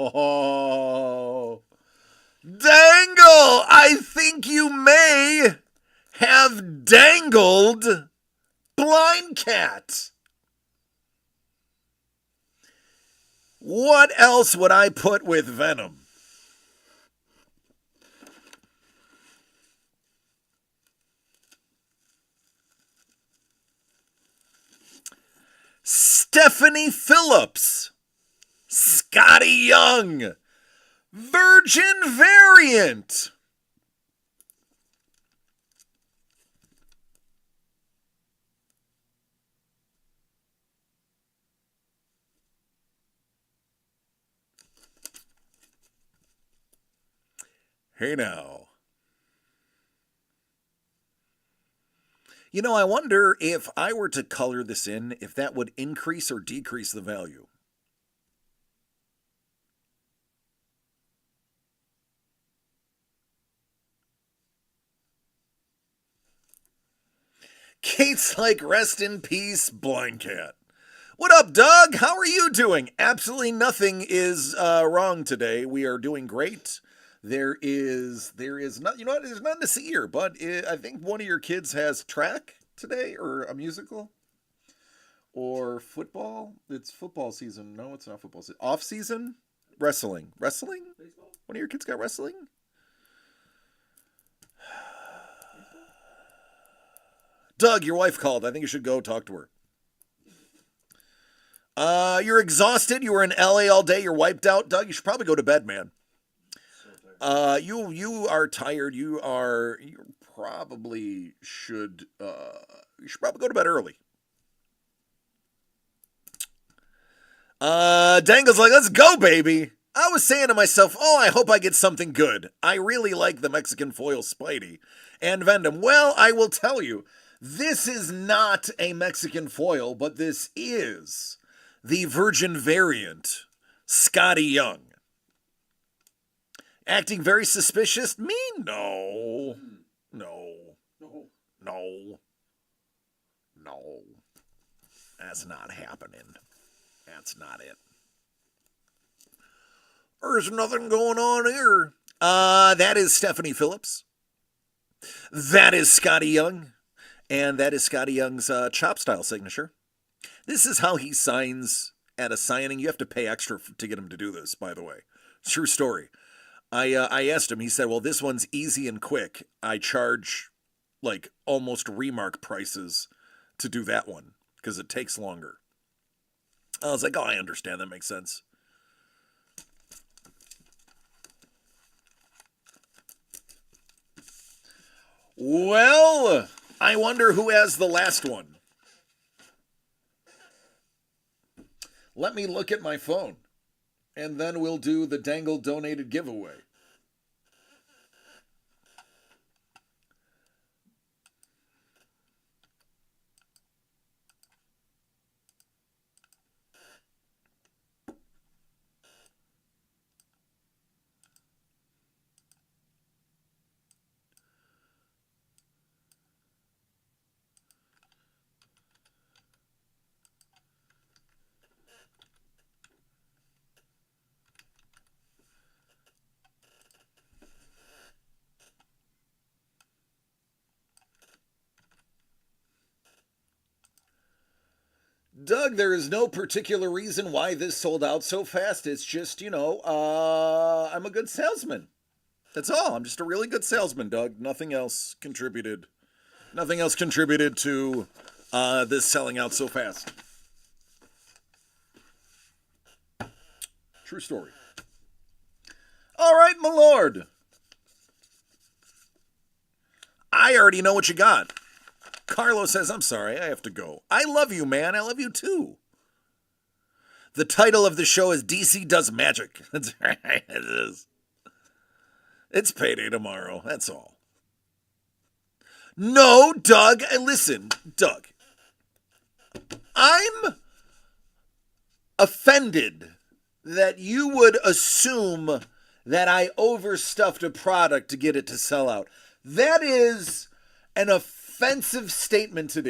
Dangle, I think you may have dangled Blind Cat. What else would I put with Venom? Stephanie Phillips. Scotty Young, Virgin Variant. Hey now. You know, I wonder if I were to color this in, if that would increase or decrease the value. Kate's like, rest in peace, Blind Cat. What up, Doug? How are you doing? Absolutely nothing is wrong today. We are doing great. There is not, you know what? There's nothing to see here, but I think one of your kids has track today, or a musical, or football. It's football season. No, it's not football season. Off season. Wrestling. Baseball? One of your kids got wrestling. Doug, your wife called. I think you should go talk to her. You're exhausted. You were in LA all day. You're wiped out. Doug, you should probably go to bed, man. So tired. You are tired. You probably should you should probably go to bed early. Dangle's like, let's go, baby. I was saying to myself, oh, I hope I get something good. I really like the Mexican foil Spidey and Vendom. Well, I will tell you, this is not a Mexican foil, but this is the Virgin variant, Scotty Young. Acting very suspicious? Me? No. That's not happening. That's not it. There's nothing going on here. That is Stephanie Phillips. That is Scotty Young. And that is Scotty Young's chop style signature. This is how he signs at a signing. You have to pay extra to get him to do this, by the way. True story. I asked him, he said, well, this one's easy and quick. I charge like almost Remark prices to do that one because it takes longer. I was like, oh, I understand. That makes sense. Well, I wonder who has the last one. Let me look at my phone, and then we'll do the Dangle donated giveaway. Doug, there is no particular reason why this sold out so fast. It's just, I'm a good salesman. That's all. I'm just a really good salesman, Doug. Nothing else contributed. Nothing else contributed to this selling out so fast. True story. All right, my lord. I already know what you got. Carlos says, I'm sorry, I have to go. I love you, man. I love you too. The title of the show is DC Does Magic. That's right, it is. It's payday tomorrow, that's all. No, Doug, listen, Doug. I'm offended that you would assume that I overstuffed a product to get it to sell out. That is an offensive statement to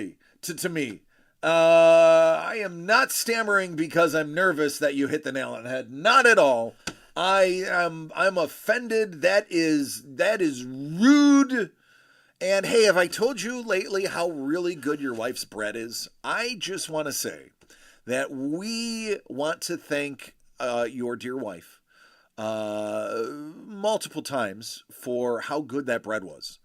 me. I am not stammering because I'm nervous that you hit the nail on the head. Not at all. I'm offended. That is rude. And hey, have I told you lately how really good your wife's bread is? I just want to say that we want to thank your dear wife multiple times for how good that bread was.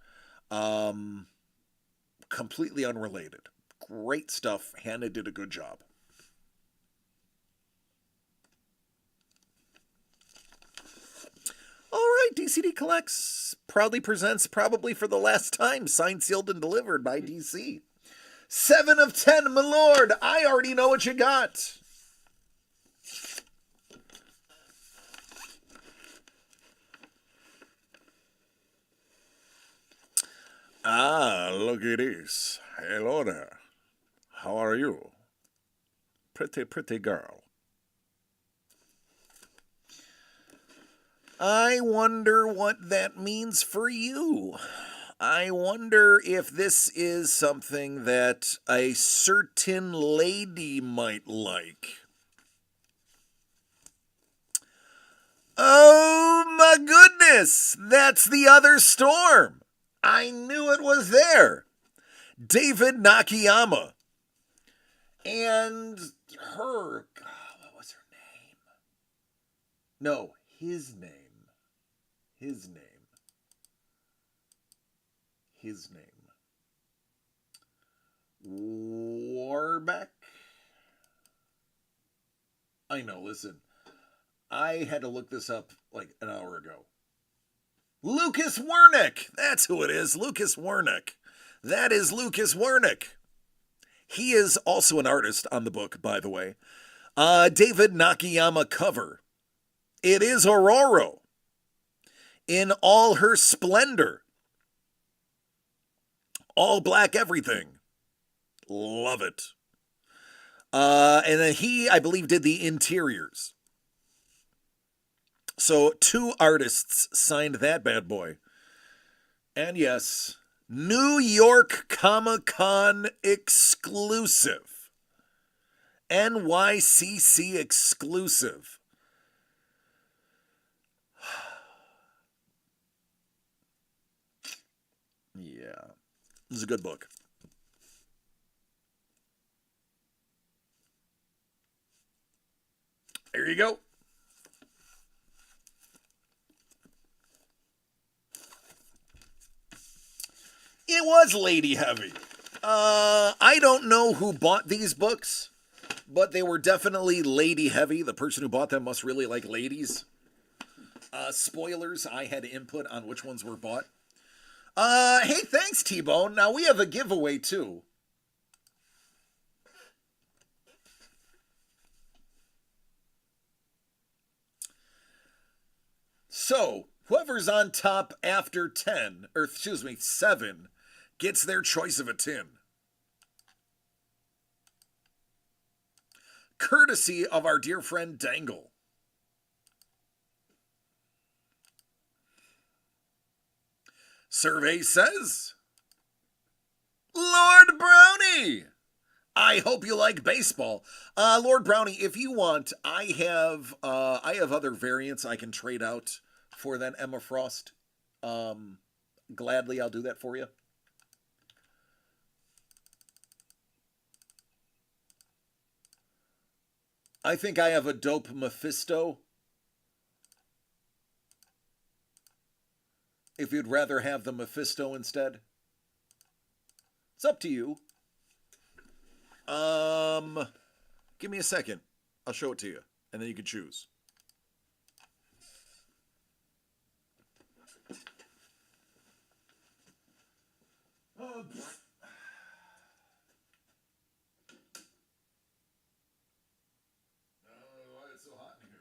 Completely unrelated. Great stuff. Hannah did a good job. All right, DCD Collects proudly presents, probably for the last time, signed, sealed, and delivered by DC. 7 of 10, my lord. I already know what you got. Ah, look at this. Hello there. How are you? Pretty, pretty girl. I wonder what that means for you. I wonder if this is something that a certain lady might like. Oh my goodness! That's the other Storm! I knew it was there! David Nakayama. And her... what was her name? No, his name. His name. His name. Warbeck? I know, listen. I had to look this up like an hour ago. Lucas Wernick! That's who it is, Lucas Wernick. That is Lucas Wernick. He is also an artist on the book, by the way. David Nakayama cover. It is Aurora in all her splendor. All black everything. Love it. And then he, I believe, did the interiors. So 2 artists signed that bad boy. And yes, New York Comic-Con exclusive. NYCC exclusive. Yeah. This is a good book. There you go. It was lady heavy. I don't know who bought these books, but they were definitely lady heavy. The person who bought them must really like ladies. Spoilers, I had input on which ones were bought. Hey, thanks, T-Bone. Now we have a giveaway, too. So, whoever's on top after 10, or excuse me, 7, gets their choice of a tin. Courtesy of our dear friend Dangle. Survey says, Lord Brownie! I hope you like baseball. Lord Brownie, if you want, I have other variants I can trade out for that Emma Frost. Gladly, I'll do that for you. I think I have a dope Mephisto. If you'd rather have the Mephisto instead. It's up to you. Give me a second. I'll show it to you. And then you can choose. Oh, why is it so hot in here?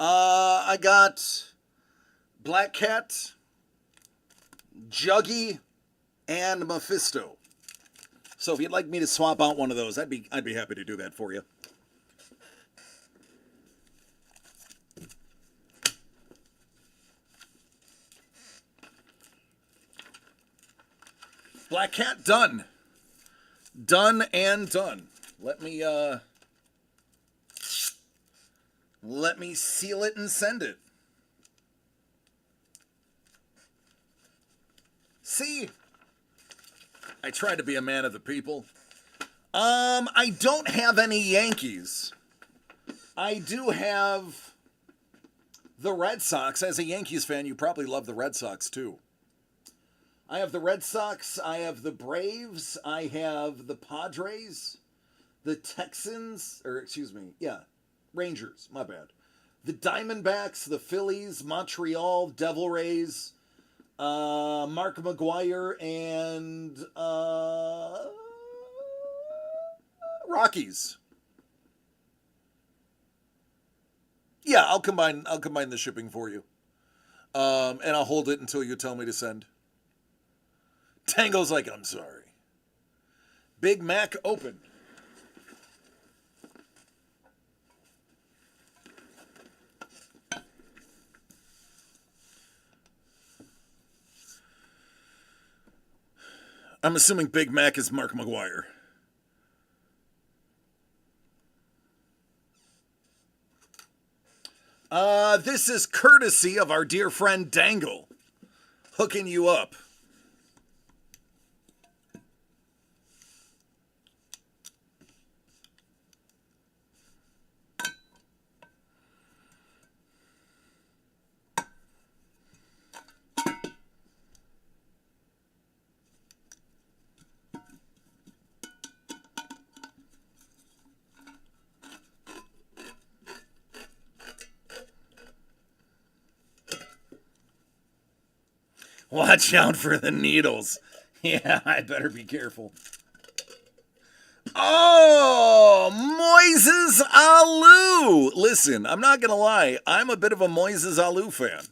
I got Black Cat, Juggy, and Mephisto. So if you'd like me to swap out one of those, I'd be happy to do that for you. Black Cat done. Done and done. Let me seal it and send it. See? I try to be a man of the people. I don't have any Yankees. I do have the Red Sox. As a Yankees fan, you probably love the Red Sox too. I have the Red Sox, I have the Braves, I have the Padres, the Texans, or excuse me, yeah. Rangers, my bad. The Diamondbacks, the Phillies, Montreal, Devil Rays, Mark McGuire, and Rockies. Yeah, I'll combine the shipping for you. And I'll hold it until you tell me to send. Tango's like, I'm sorry. Big Mac open. I'm assuming Big Mac is Mark McGuire. This is courtesy of our dear friend Dangle, hooking you up. Watch out for the needles. Yeah, I better be careful. Oh, Moises Alou. Listen, I'm not going to lie. I'm a bit of a Moises Alou fan.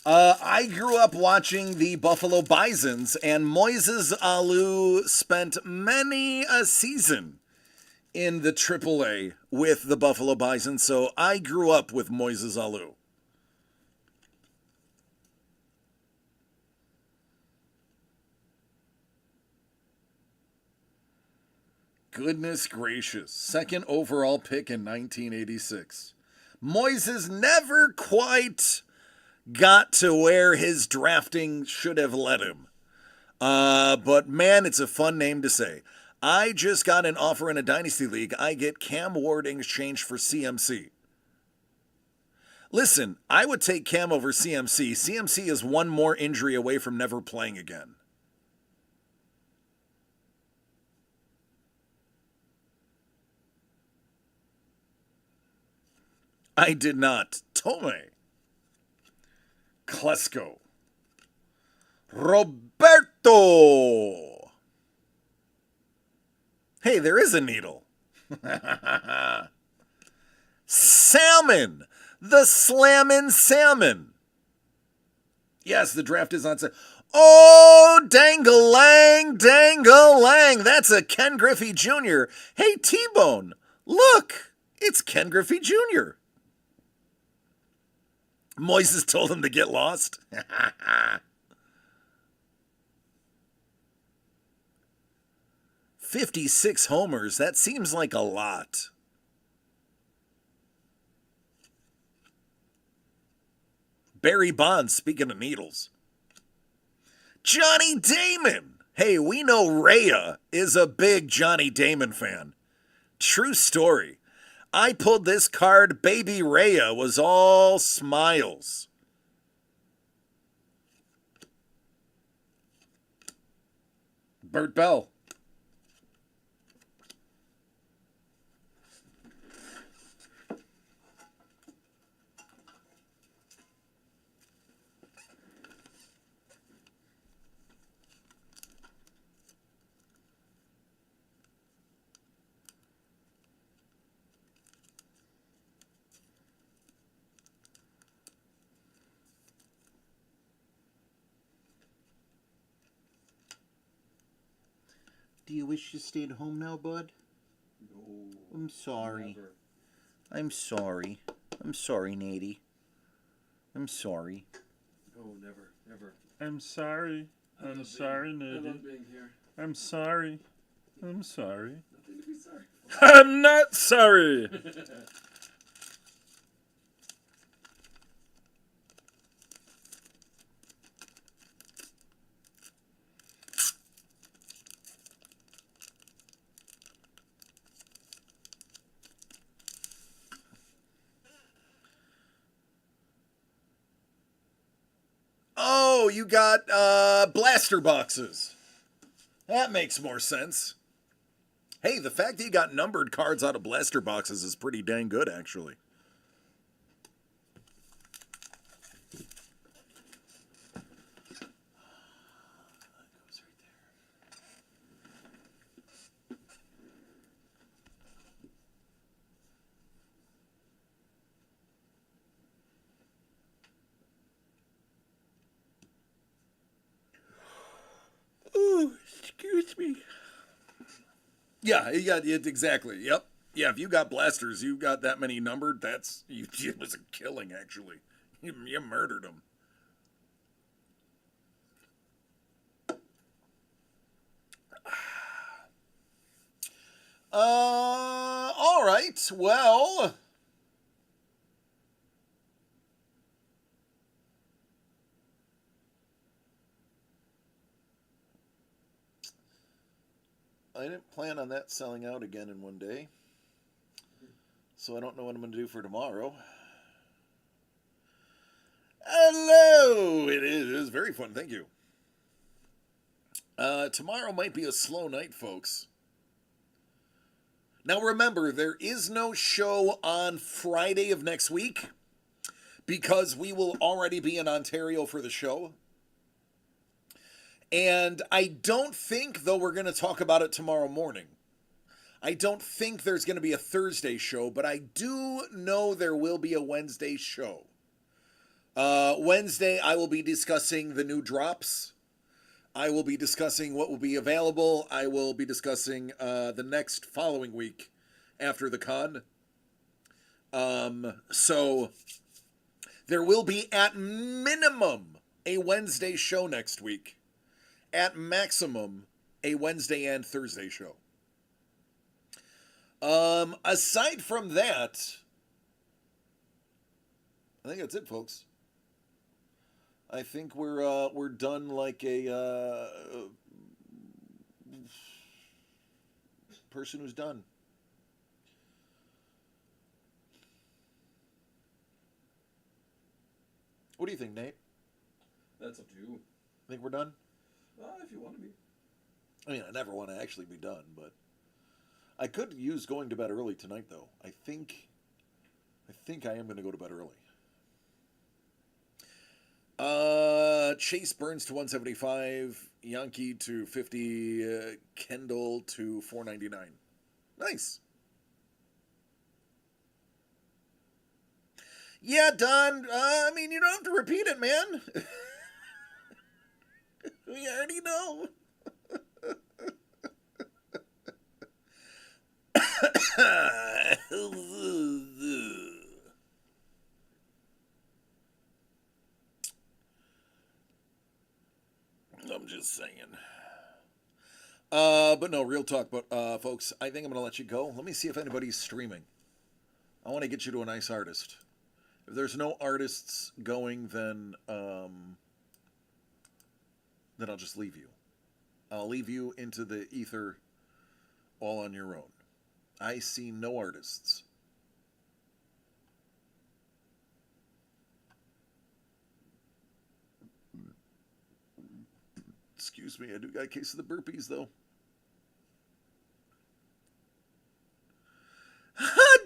I grew up watching the Buffalo Bisons, and Moises Alou spent many a season in the AAA with the Buffalo Bisons, so I grew up with Moises Alou. Goodness gracious. Second overall pick in 1986. Moises never quite got to where his drafting should have led him. But man, it's a fun name to say. I just got an offer in a Dynasty League. I get Cam Ward in exchange for CMC. Listen, I would take Cam over CMC. CMC is one more injury away from never playing again. I did not. Tome. Klesko. Roberto. Hey, there is a needle. Salmon. The Slammin' Salmon. Yes, the draft is on sale. Oh, Dangalang, Dangalang. That's a Ken Griffey Jr. Hey, T-Bone. Look, it's Ken Griffey Jr. Moises told him to get lost. 56 homers. That seems like a lot. Barry Bonds, speaking of needles. Johnny Damon. Hey, we know Rhea is a big Johnny Damon fan. True story. I pulled this card, Baby Rhea was all smiles. Bert Bell. Do you wish you stayed home now, bud? No. I'm sorry. Never. I'm sorry. I'm sorry, Nady. I'm sorry. No, never, never. I'm sorry. I I'm love sorry, being, I Nady. love being here. I'm sorry. I'm sorry. Nothing to be sorry for. I'm not sorry. Oh, you got blaster boxes. That makes more sense. Hey, the fact that you got numbered cards out of blaster boxes is pretty dang good, actually. Oh, excuse me. Yeah, exactly. Yep. Yeah, if you got blasters, you got that many numbered, it was a killing, actually. You murdered them. All right. Well, I didn't plan on that selling out again in one day. So I don't know what I'm going to do for tomorrow. Hello! It is very fun. Thank you. Tomorrow might be a slow night, folks. Now remember, there is no show on Friday of next week because we will already be in Ontario for the show. And I don't think, though we're going to talk about it tomorrow morning, I don't think there's going to be a Thursday show, but I do know there will be a Wednesday show. Wednesday, I will be discussing the new drops. I will be discussing what will be available. I will be discussing the next following week after the con. So there will be at minimum a Wednesday show next week. At maximum, a Wednesday and Thursday show. Aside from that, I think that's it, folks. I think we're done like a person who's done. What do you think, Nate? That's up to you. Think we're done? If you want to be. I mean, I never want to actually be done, but I could use going to bed early tonight, though. I think I am going to go to bed early. Chase Burns to 175, Yankee to 50, Kendall to 499. Nice. Yeah, Don. I mean, you don't have to repeat it, man. We already know. I'm just saying. But no, real talk. But folks, I think I'm gonna let you go. Let me see if anybody's streaming. I want to get you to a nice artist. If there's no artists going, then I'll just leave you. I'll leave you into the ether all on your own. I see no artists. Excuse me, I do got a case of the burpees, though.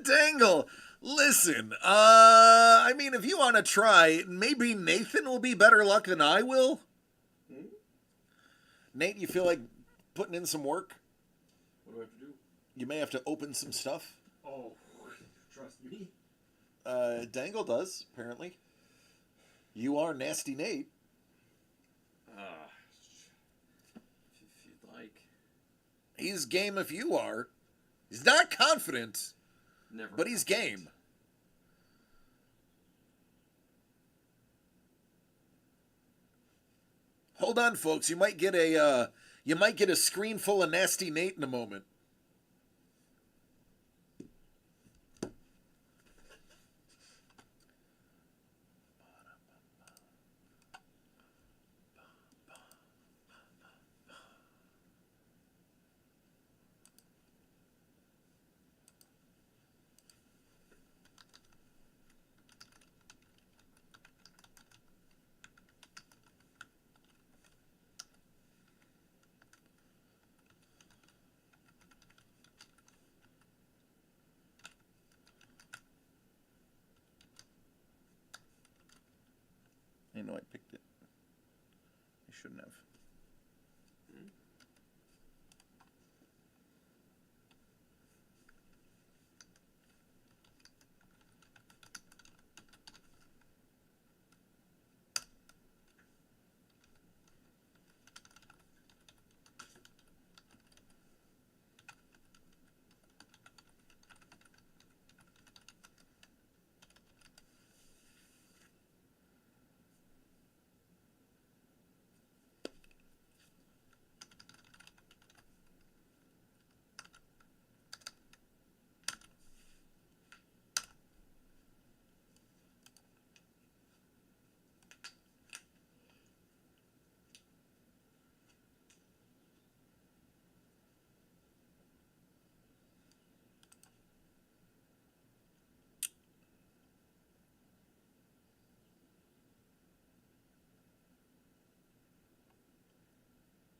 Dangle! Listen, I mean, if you want to try, maybe Nathan will be better luck than I will. Nate, you feel like putting in some work? What do I have to do? You may have to open some stuff. Oh, trust me. Dangle does, apparently. You are Nasty Nate. If you'd like. He's game if you are. He's not confident, Never. but he's game. Hold on, folks. You might get a screen full of Nasty Nate in a moment. know I picked it. I shouldn't have.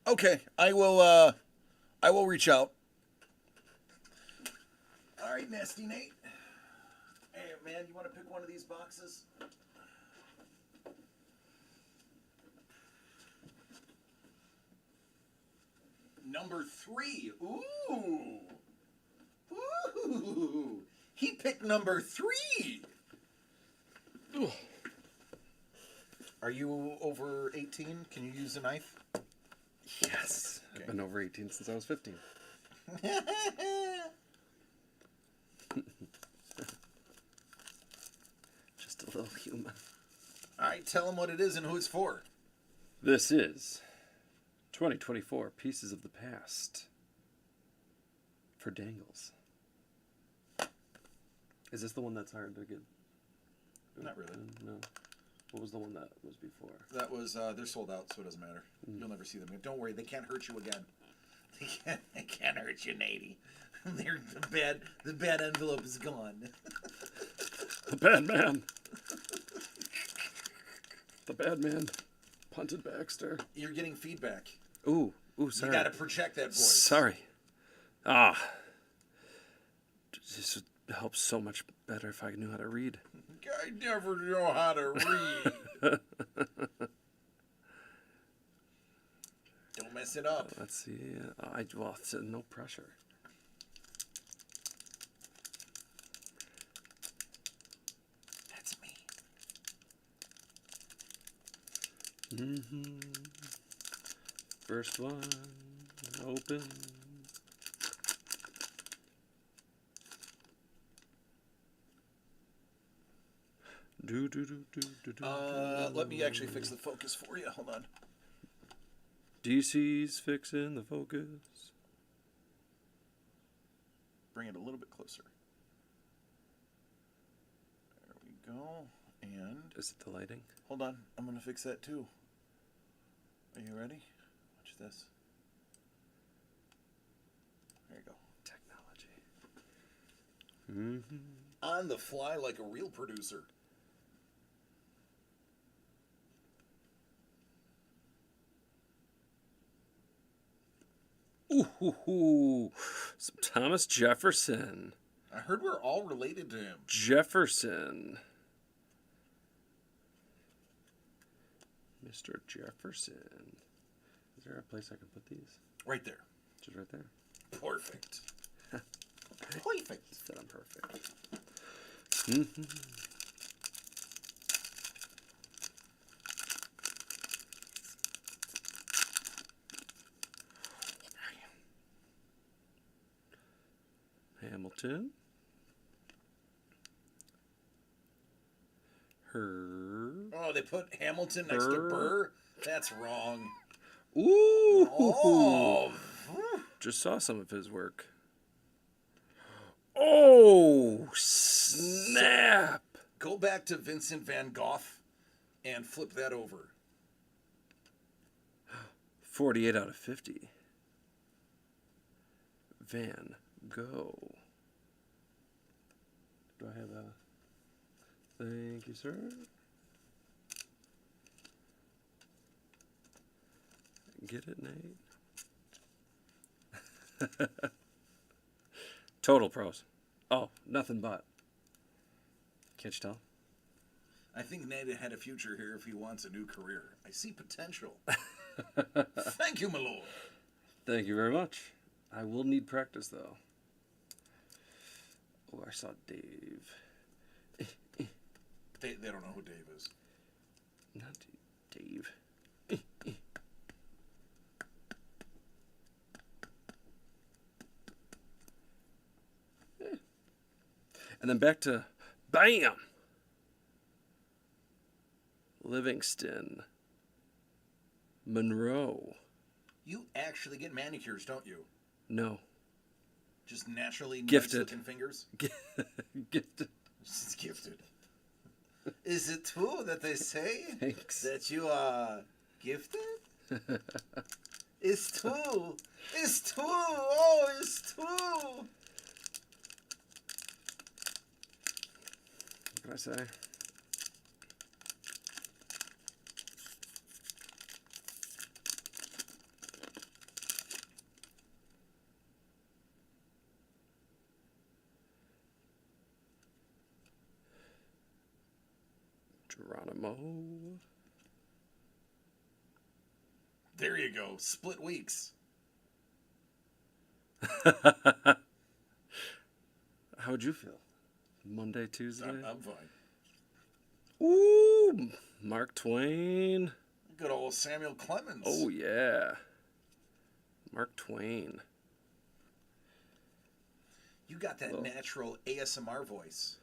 Okay, I will reach out. All right, Nasty Nate. Hey, man, you want to pick one of these boxes? Number 3. Ooh. Ooh. He picked number 3. Ooh. Are you over 18? Can you use a knife? Yes. Okay. I've been over 18 since I was 15. Just a little humor. All right, tell him what it is and who it's for. This is 2024 Pieces of the Past for Dangles. Is this the one that's hard to get? Not really. No. What was the one that was before? That was, they're sold out, so it doesn't matter. You'll never see them again. Don't worry, they can't hurt you again. They can't hurt you, Nady. The bad envelope is gone. The bad man. The bad man punted Baxter. You're getting feedback. Ooh, sorry. You gotta project that voice. Sorry. Ah. This would help so much better if I knew how to read. I never know how to read. Don't mess it up. Let's see. It's no pressure. That's me. First one. Open. Let me actually fix the focus for you. Hold on. DC's fixing the focus. Bring it a little bit closer. There we go. And Is it the lighting? hold on, I'm gonna fix that too. Are you ready? Watch this. There you go. Technology. On the fly like a real producer. Ooh, some Thomas Jefferson. I heard we're all related to him. Jefferson. Mr. Jefferson. Is there a place I can put these? Right there. Just right there. Perfect. Perfect. Said I'm perfect. Hamilton. Her. Oh, they put Hamilton next to Burr? That's wrong. Ooh. Oh. Just saw some of his work. Oh, snap. Go back to Vincent van Gogh and flip that over. 48 out of 50. Van Gogh. Do I have a... Thank you, sir. Get it, Nate? Total pros. Oh, nothing but. Can't you tell? I think Nate had a future here if he wants a new career. I see potential. Thank you, my lord. Thank you very much. I will need practice, though. Oh, I saw Dave. They don't know who Dave is. Not Dave. And then back to BAM! Livingston. Monroe. You actually get manicures, don't you? No. Just naturally Gifted. nice-looking fingers? Gifted. Just gifted. Is it true that they say Thanks. that you are gifted? It's true. It's true. Oh, it's true. What can I say? Geronimo. There you go. Split weeks. How would you feel? Monday, Tuesday? I'm fine. Ooh, Mark Twain. Good old Samuel Clemens. Oh, yeah. Mark Twain. You got that Well. natural ASMR voice.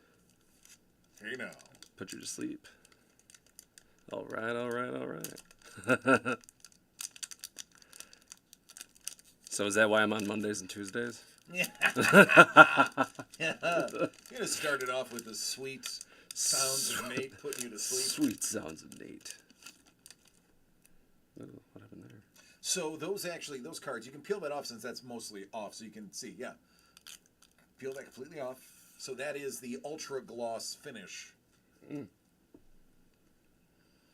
Hey now. Put you to sleep. All right, all right, all right. So is that why I'm on Mondays and Tuesdays? Yeah. You're going to start it off with the sweet sounds of Nate putting you to sleep. Sweet sounds of Nate. Ooh, what happened there? So those cards, you can peel that off since that's mostly off, so you can see, yeah. Peel that completely off. So that is the Ultra Gloss finish.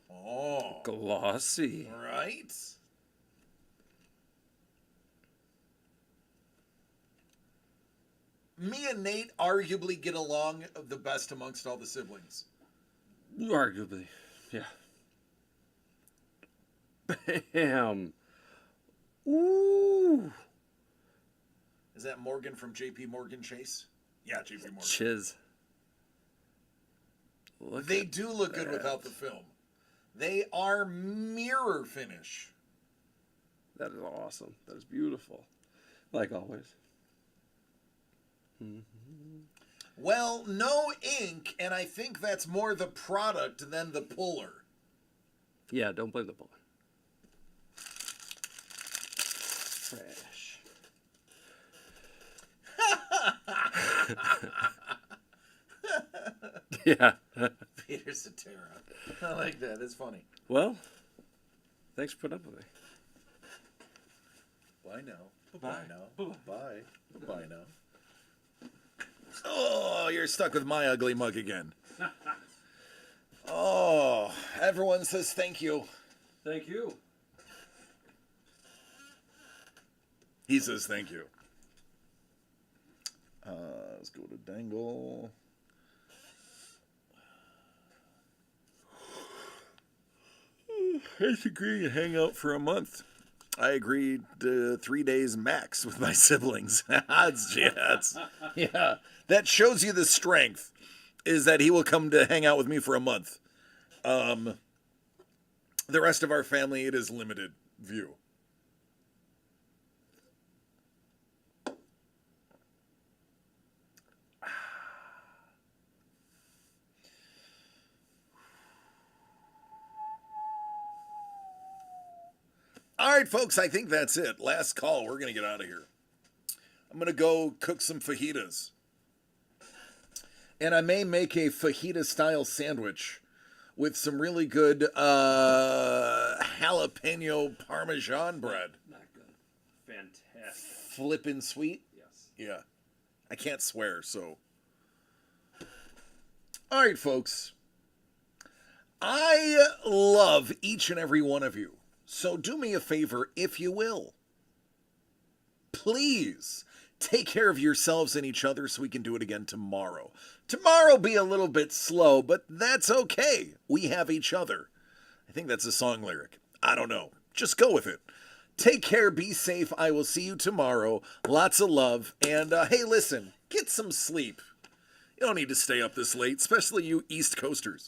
Oh. Glossy. Right? Me and Nate arguably get along the best amongst all the siblings. Arguably, yeah. Bam. Ooh. Is that Morgan from JP Morgan Chase? Yeah, JP Morgan. Chiz. Look They at do look good that. without the film. They are mirror finish. That is awesome. That is beautiful. Like always. Well, no ink, and I think that's more the product than the puller. Yeah, don't blame the bullet. Fresh. Yeah. Peter Cetera. I like that. It's funny. Well, thanks for putting up with me. Bye now. Bye now. Bye. Bye now. Oh, you're stuck with my ugly mug again. Oh, everyone says thank you. Thank you. He says thank you. Let's go to Dangle. I agreed to hang out for a month. I agreed 3 days max with my siblings. Yeah. That shows you the strength, is that he will come to hang out with me for a month. The rest of our family, it is limited view. All right, folks, I think that's it. Last call. We're going to get out of here. I'm going to go cook some fajitas. And I may make a fajita-style sandwich with some really good jalapeno Parmesan bread. Not good. Fantastic. Flippin' sweet. Yes. Yeah. I can't swear, so. All right, folks. I love each and every one of you. So do me a favor, if you will. Please Take care of yourselves and each other so we can do it again tomorrow. Tomorrow be a little bit slow, but that's okay. We have each other. I think that's a song lyric. I don't know. Just go with it. Take care, be safe. I will see you tomorrow. Lots of love. And hey, listen, get some sleep. You don't need to stay up this late, especially you East Coasters.